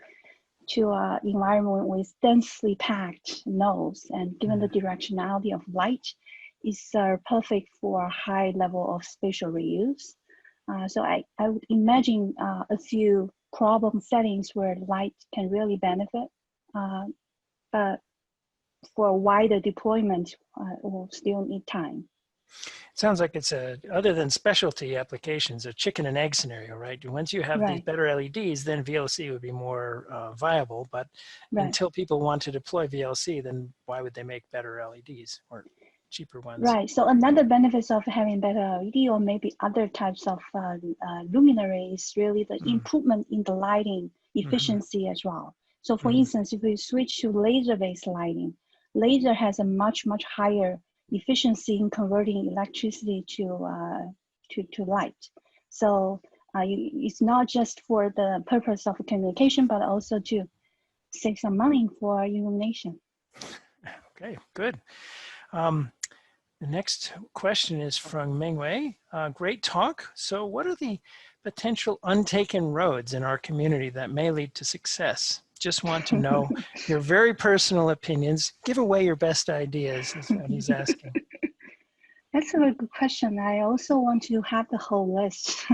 environment with densely packed nodes, and given the directionality of light, is perfect for a high level of spatial reuse. So I would imagine a few problem settings where light can really benefit, but for a wider deployment, will still need time. It sounds like it's other than specialty applications, a chicken and egg scenario, right? Once you have these better LEDs, then VLC would be more viable. But until people want to deploy VLC, then why would they make better LEDs or cheaper ones? Right. So another benefit of having better LED or maybe other types of luminary is really the improvement in the lighting efficiency as well. So for instance, if we switch to laser-based lighting, laser has a much higher efficiency in converting electricity to light. So it's not just for the purpose of communication, but also to save some money for illumination. Okay, good. The next question is from Mingwei. Great talk. So what are the potential untaken roads in our community that may lead to success? Just want to know your very personal opinions. Give away your best ideas is what he's asking. That's a very good question. I also want to have the whole list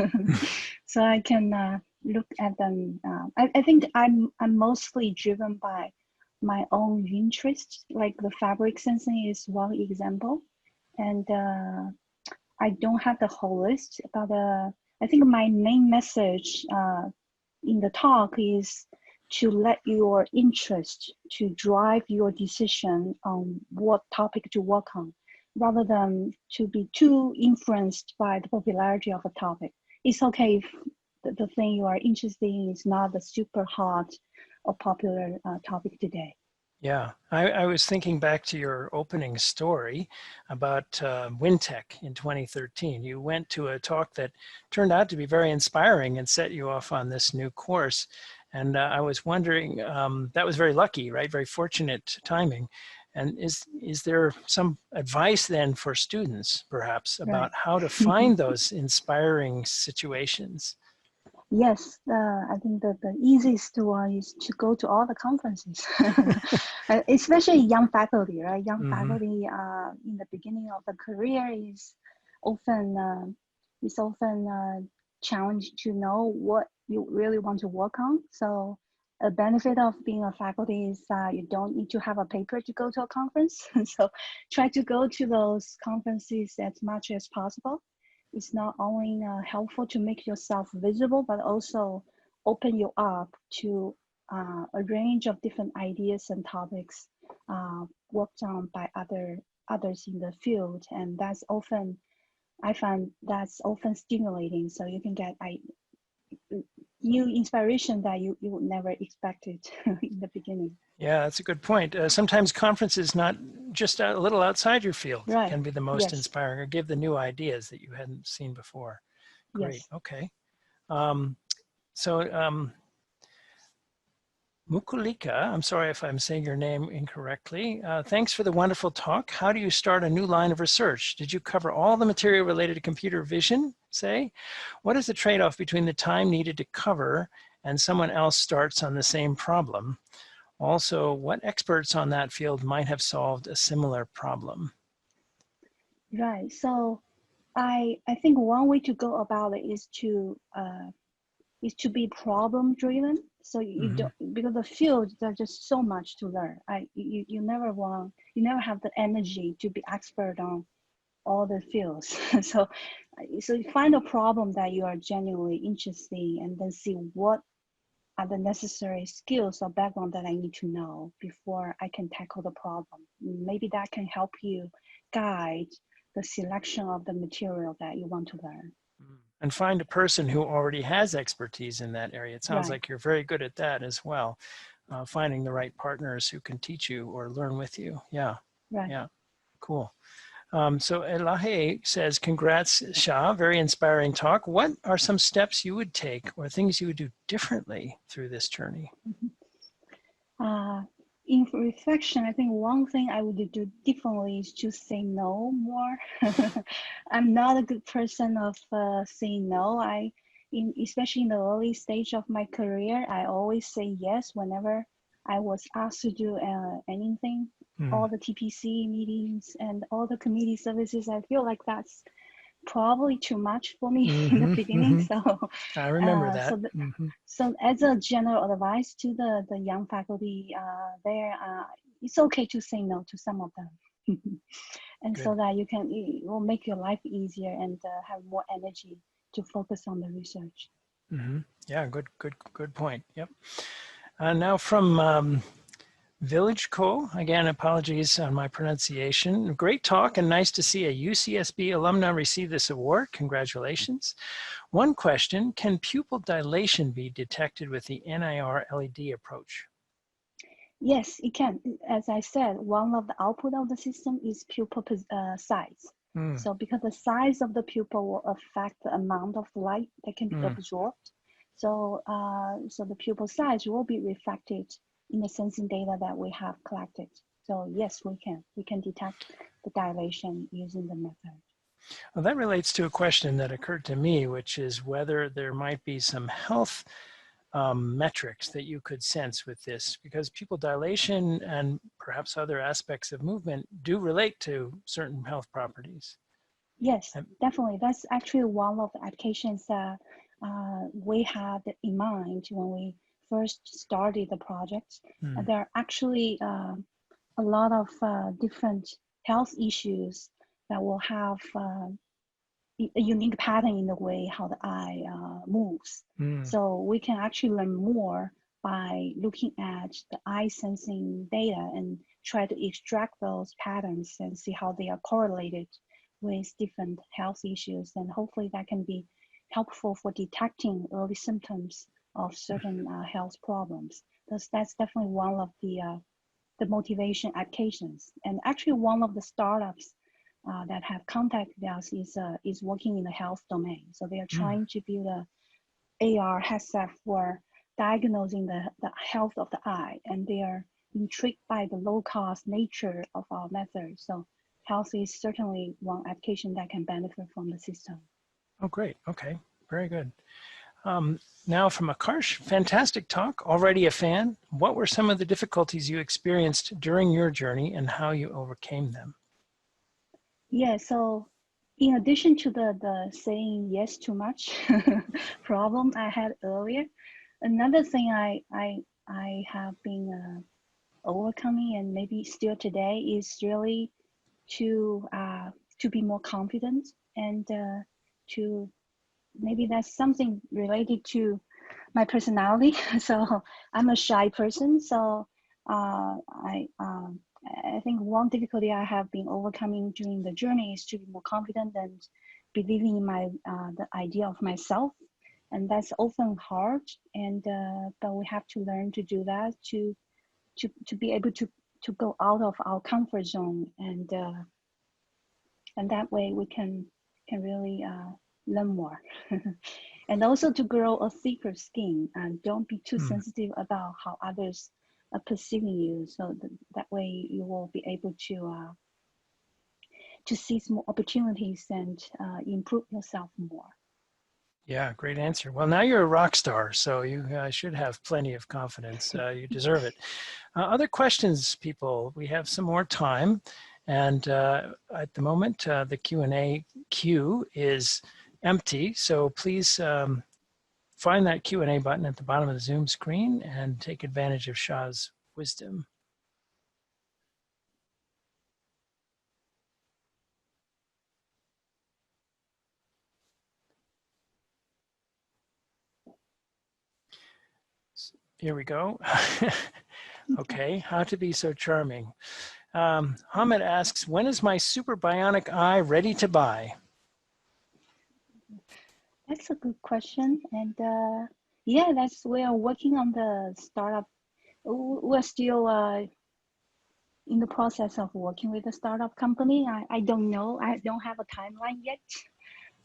so I can look at them. I think I'm mostly driven by my own interest. Like the fabric sensing is one example. And I don't have the whole list, but I think my main message in the talk is to let your interest to drive your decision on what topic to work on. rather than to be too influenced by the popularity of a topic. It's okay if the thing you are interested in is not the super hot or popular topic today. Yeah, I was thinking back to your opening story about WinTech in 2013. You went to a talk that turned out to be very inspiring and set you off on this new course. And I was wondering, that was very lucky, right? Very fortunate timing. And is there some advice then for students, perhaps, about Right. how to find those inspiring situations? Yes, I think that the easiest one is to go to all the conferences, especially young faculty, right? Young Mm-hmm. faculty in the beginning of the career is often challenged to know what you really want to work on. So a benefit of being a faculty is that you don't need to have a paper to go to a conference. So try to go to those conferences as much as possible. It's not only helpful to make yourself visible, but also open you up to a range of different ideas and topics worked on by others in the field. And I find that's often stimulating. So you can get new inspiration that you would never expected in the beginning. Yeah, that's a good point. Sometimes conferences, not just a little outside your field, Right. can be the most Yes. inspiring or give the new ideas that you hadn't seen before. Great. Yes. Okay. So Mukulika, I'm sorry if I'm saying your name incorrectly. Thanks for the wonderful talk. How do you start a new line of research? Did you cover all the material related to computer vision, say? What is the trade-off between the time needed to cover and someone else starts on the same problem? Also, what experts on that field might have solved a similar problem? Right. So I think one way to go about it is to be problem driven. So you Mm-hmm. don't, because the field there's just so much to learn. You never have the energy to be expert on all the fields. so you find a problem that you are genuinely interested in, and then see what are the necessary skills or background that I need to know before I can tackle the problem. Maybe that can help you guide the selection of the material that you want to learn. And find a person who already has expertise in that area. It sounds Right. like you're very good at that as well. Finding the right partners who can teach you or learn with you. Yeah, Right. yeah, cool. So Elahe says, congrats, Shah, very inspiring talk. What are some steps you would take or things you would do differently through this journey? In reflection, I think one thing I would do differently is to say no more. I'm not a good person of saying no. Especially in the early stage of my career, I always say yes whenever I was asked to do anything. All the TPC meetings and all the committee services, I feel like that's probably too much for me in the beginning. So, I remember that. so as a general advice to the young faculty it's okay to say no to some of them, and Good. so that it will make your life easier and have more energy to focus on the research. Yeah, good point. Yep. Now from Village Co. Again, apologies on my pronunciation. Great talk and nice to see a UCSB alumna receive this award. Congratulations. One question, can pupil dilation be detected with the NIR LED approach? Yes, it can. As I said, one of the output of the system is pupil size. So because the size of the pupil will affect the amount of light that can be absorbed. So, so the pupil size will be reflected in the sensing data that we have collected. So yes, we can detect the dilation using the method. Well, that relates to a question that occurred to me, which is whether there might be some health metrics that you could sense with this, because pupil dilation and perhaps other aspects of movement do relate to certain health properties. Yes, definitely. That's actually one of the applications that we had in mind when we first started the project. There are actually a lot of different health issues that will have a unique pattern in the way how the eye moves. So we can actually learn more by looking at the eye sensing data and try to extract those patterns and see how they are correlated with different health issues. And hopefully that can be helpful for detecting early symptoms of certain health problems. That's definitely one of the motivation applications. And actually one of the startups that have contacted us is working in the health domain. So they are trying to build a AR headset for diagnosing the health of the eye, and they are intrigued by the low cost nature of our method. So health is certainly one application that can benefit from the system. Oh, great. Okay, very good. Now from Akarsh, fantastic talk, already a fan. What were some of the difficulties you experienced during your journey and how you overcame them? Yeah, so in addition to the saying yes too much problem I had earlier, another thing I have been overcoming, and maybe still today, is really to be more confident, and to maybe that's something related to my personality. So I'm a shy person, so I think one difficulty I have been overcoming during the journey is to be more confident and believing in my the idea of myself, and that's often hard. And but we have to learn to do that to be able to go out of our comfort zone, and that way we can really learn more. And also to grow a thicker skin and don't be too sensitive about how others are perceiving you. So that way you will be able to seize more opportunities and improve yourself more. Yeah, great answer. Well, now you're a rock star, so you should have plenty of confidence. You deserve it. Other questions, people? We have some more time. And at the moment, the Q&A queue is empty. So please find that Q&A button at the bottom of the Zoom screen and take advantage of Shah's wisdom. Here we go. Okay, how to be so charming. Hamid asks, when is my super bionic eye ready to buy? That's a good question. And yeah, we are working on the startup. We're still in the process of working with the startup company. I don't know. I don't have a timeline yet.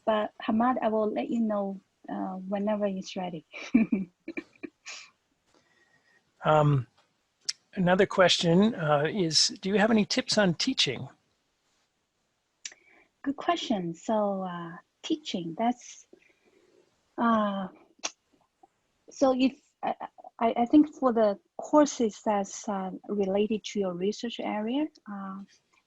But Hamad, I will let you know whenever it's ready. Another question is, do you have any tips on teaching? Good question. So teaching, that's, so if, I think for the courses that's related to your research area,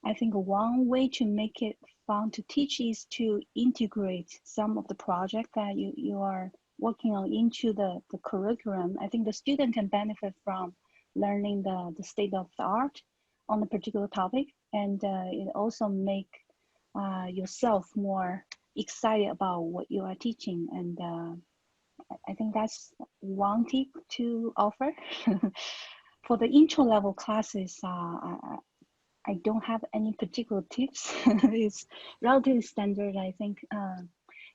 I think one way to make it fun to teach is to integrate some of the project that you are working on into the curriculum. I think the student can benefit from learning the state of the art on a particular topic, and it also make yourself more excited about what you are teaching. And I think that's one tip to offer. For the intro level classes, I don't have any particular tips. It's relatively standard. I think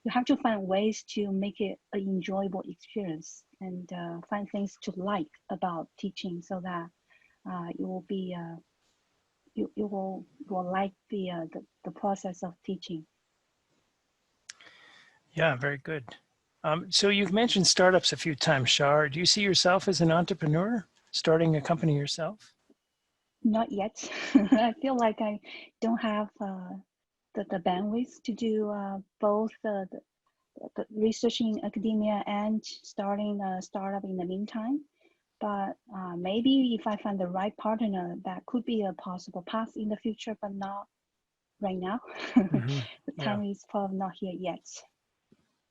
you have to find ways to make it an enjoyable experience, and find things to like about teaching, so that you will be you will like the process of teaching. Yeah, very good. So you've mentioned startups a few times, Shah. Do you see yourself as an entrepreneur, starting a company yourself? Not yet. I feel like I don't have the bandwidth to do both the research in academia and starting a startup in the meantime. But maybe if I find the right partner, that could be a possible path in the future, but not right now. The time is probably not here yet.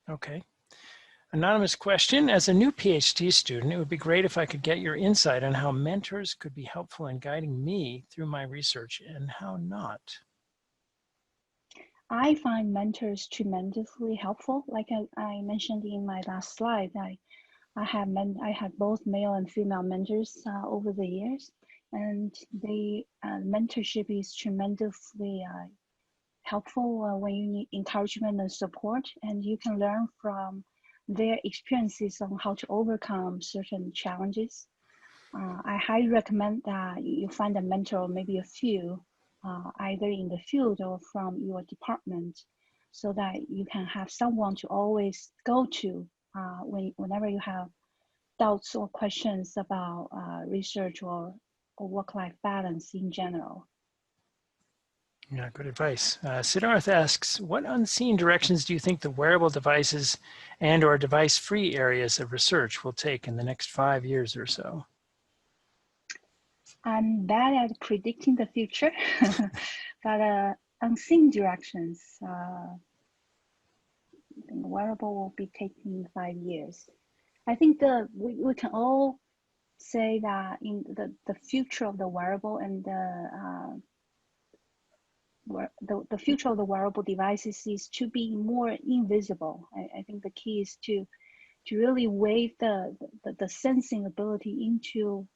Okay. Anonymous question. As a new PhD student, it would be great if I could get your insight on how mentors could be helpful in guiding me through my research and how not. I find mentors tremendously helpful. Like I mentioned in my last slide, I had both male and female mentors over the years, and the mentorship is tremendously helpful when you need encouragement and support, and you can learn from their experiences on how to overcome certain challenges. I highly recommend that you find a mentor, or maybe a few, either in the field or from your department, so that you can have someone to always go to whenever you have doubts or questions about research or work-life balance in general. Yeah, good advice. Siddharth asks, what unseen directions do you think the wearable devices and or device-free areas of research will take in the next 5 years or so? I'm bad at predicting the future, but unseen directions, I think wearable will be taking 5 years. I think we can all say that in the future of the wearable and the future of the wearable devices is to be more invisible. I think the key is to really wave the sensing ability into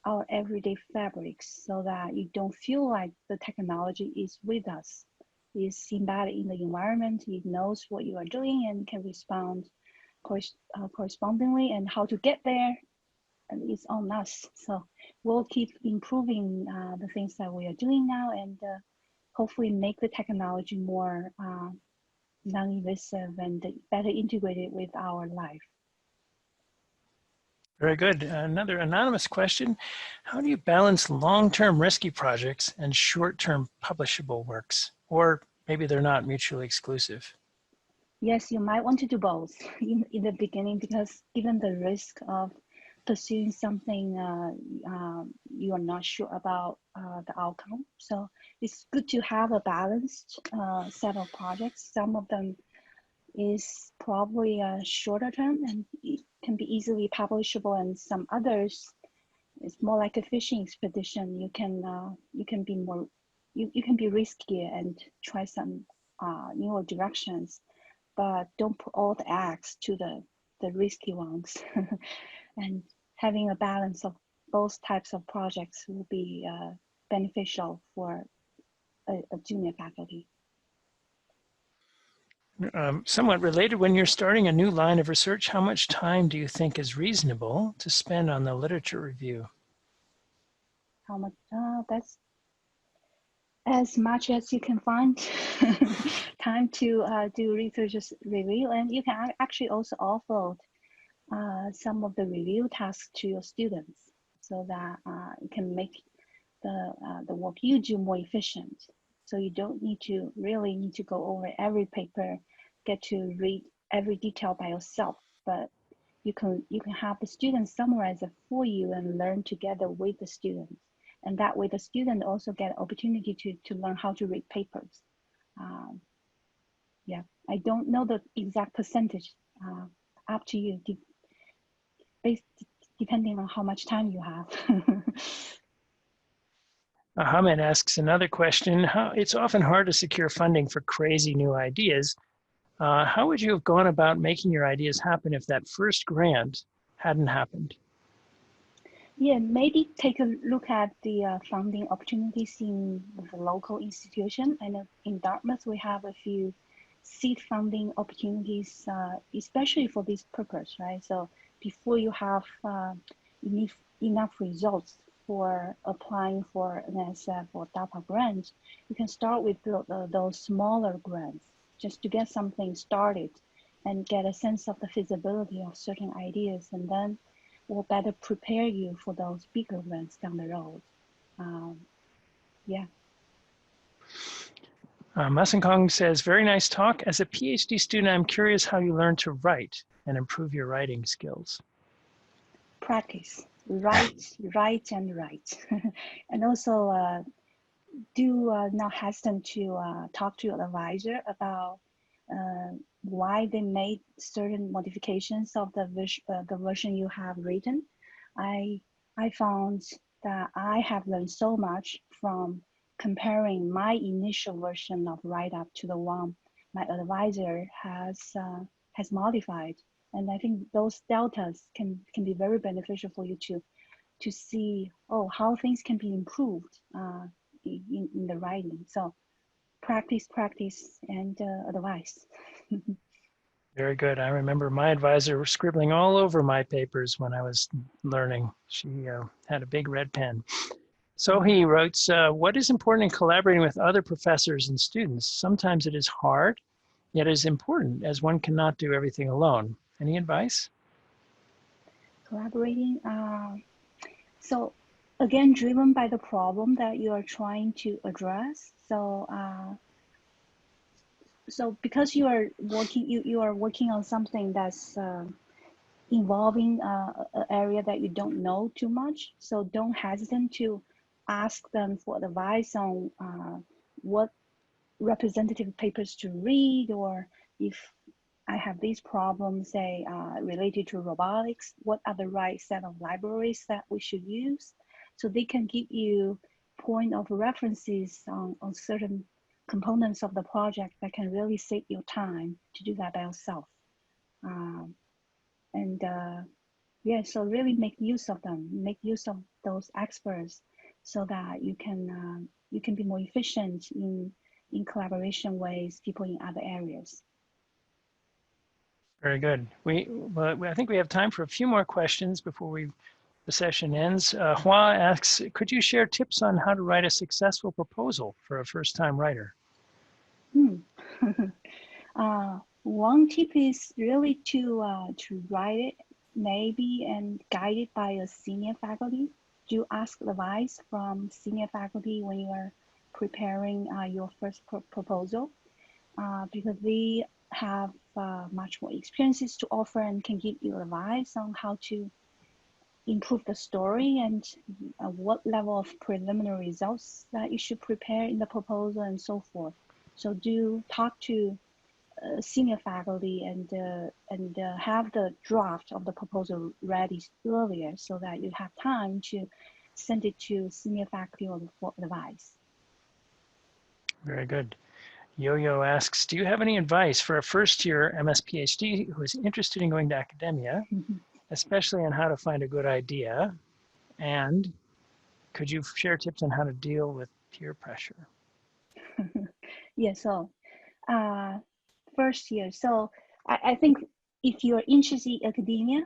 our everyday fabrics, so that you don't feel like the technology is with us. It's embedded in the environment. It knows what you are doing and can respond correspondingly, and how to get there, and it's on us. So we'll keep improving the things that we are doing now, and hopefully make the technology more non-invasive and better integrated with our life. Very good. Another anonymous question. How do you balance long-term risky projects and short-term publishable works? Or maybe they're not mutually exclusive. Yes, you might want to do both in the beginning, because given the risk of pursuing something you are not sure about the outcome. So it's good to have a balanced set of projects. Some of them is probably a shorter term and it can be easily publishable, and some others it's more like a fishing expedition. You can be more you can be riskier and try some newer directions, but don't put all the eggs to the risky ones. And having a balance of both types of projects will be beneficial for a junior faculty. Somewhat related, when you're starting a new line of research, how much time do you think is reasonable to spend on the literature review? How much? That's as much as you can find time to do research review, and you can actually also offload some of the review tasks to your students, so that it can make the work you do more efficient. So you don't really need to go over every paper, get to read every detail by yourself, but you can have the students summarize it for you and learn together with the students. And that way the student also get an opportunity to learn how to read papers. Yeah, I don't know the exact percentage, up to you, depending on how much time you have. Ahmed asks another question. It's often hard to secure funding for crazy new ideas. How would you have gone about making your ideas happen if that first grant hadn't happened? Yeah, maybe take a look at the funding opportunities in the local institution. I know in Dartmouth we have a few seed funding opportunities, especially for this purpose, right? So before you have enough results for applying for an NSF or DARPA grant, you can start with those smaller grants just to get something started and get a sense of the feasibility of certain ideas, and then will better prepare you for those bigger grants down the road. Yeah. Masen Kong says, very nice talk. As a PhD student, I'm curious how you learn to write and improve your writing skills. Practice, write, and write. And also do not hesitate to talk to your advisor about why they made certain modifications of the version you have written. I found that I have learned so much from comparing my initial version of write-up to the one my advisor has modified. And I think those deltas can be very beneficial for you to see, oh, how things can be improved in the writing. So practice, and advice. Very good. I remember my advisor scribbling all over my papers when I was learning. She had a big red pen. So he writes, what is important in collaborating with other professors and students? Sometimes it is hard, yet it is important, as one cannot do everything alone. Any advice? Collaborating. So again, driven by the problem that you are trying to address. So because you are working on something that's involving an area that you don't know too much. So don't hesitate to ask them for advice on what representative papers to read, or if I have these problems, say, related to robotics, what are the right set of libraries that we should use? So they can give you point of references on certain components of the project that can really save your time to do that by yourself. Yeah, so really make use of them, make use of those experts so that you can be more efficient in collaboration with people in other areas. Very good. I think we have time for a few more questions before the session ends. Hua asks, could you share tips on how to write a successful proposal for a first-time writer? One tip is really to write it maybe and guided by a senior faculty. Do ask advice from senior faculty when you are preparing your first proposal, because they have much more experiences to offer and can give you advice on how to improve the story and what level of preliminary results that you should prepare in the proposal and so forth. So do talk to senior faculty and have the draft of the proposal ready earlier so that you have time to send it to senior faculty for advice. Very good. Yo-Yo asks, do you have any advice for a first-year MS-PhD who is interested in going to academia, especially on how to find a good idea? And could you share tips on how to deal with peer pressure? Yeah, so first year. So I think if you're interested in academia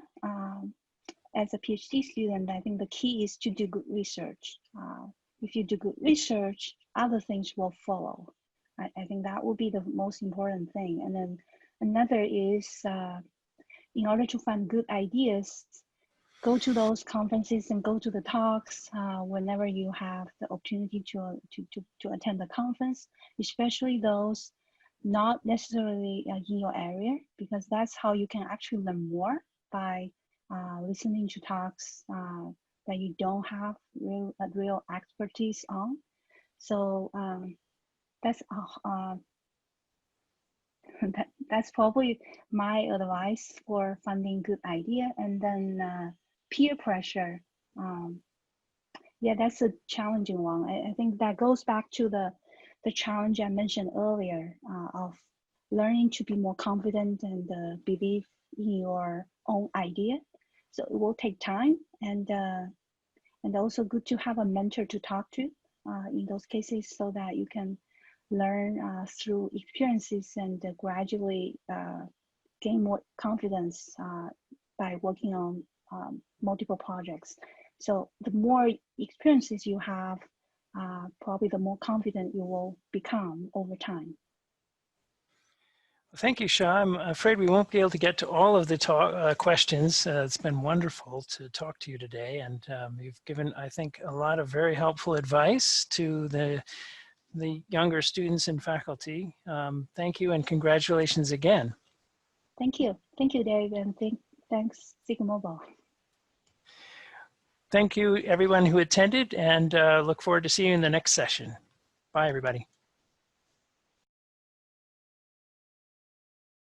as a PhD student, I think the key is to do good research. If you do good research, other things will follow. I think that will be the most important thing. And then another is in order to find good ideas, go to those conferences and go to the talks whenever you have the opportunity to attend the conference, especially those not necessarily in your area, because that's how you can actually learn more by listening to talks that you don't have real expertise on. So that's probably my advice for finding good idea. And then peer pressure. Yeah, that's a challenging one. I think that goes back to the challenge I mentioned earlier of learning to be more confident and believe in your own idea. So it will take time, and also good to have a mentor to talk to in those cases so that you can learn through experiences and gradually gain more confidence by working on multiple projects. So the more experiences you have, probably the more confident you will become over time. Thank you, Sha. I'm afraid we won't be able to get to all of the questions. It's been wonderful to talk to you today, and you've given, I think, a lot of very helpful advice to the younger students and faculty. Thank you, and congratulations again. Thank you, Dave, and thanks, SigMobile. Thank you, everyone who attended, and look forward to seeing you in the next session. Bye, everybody.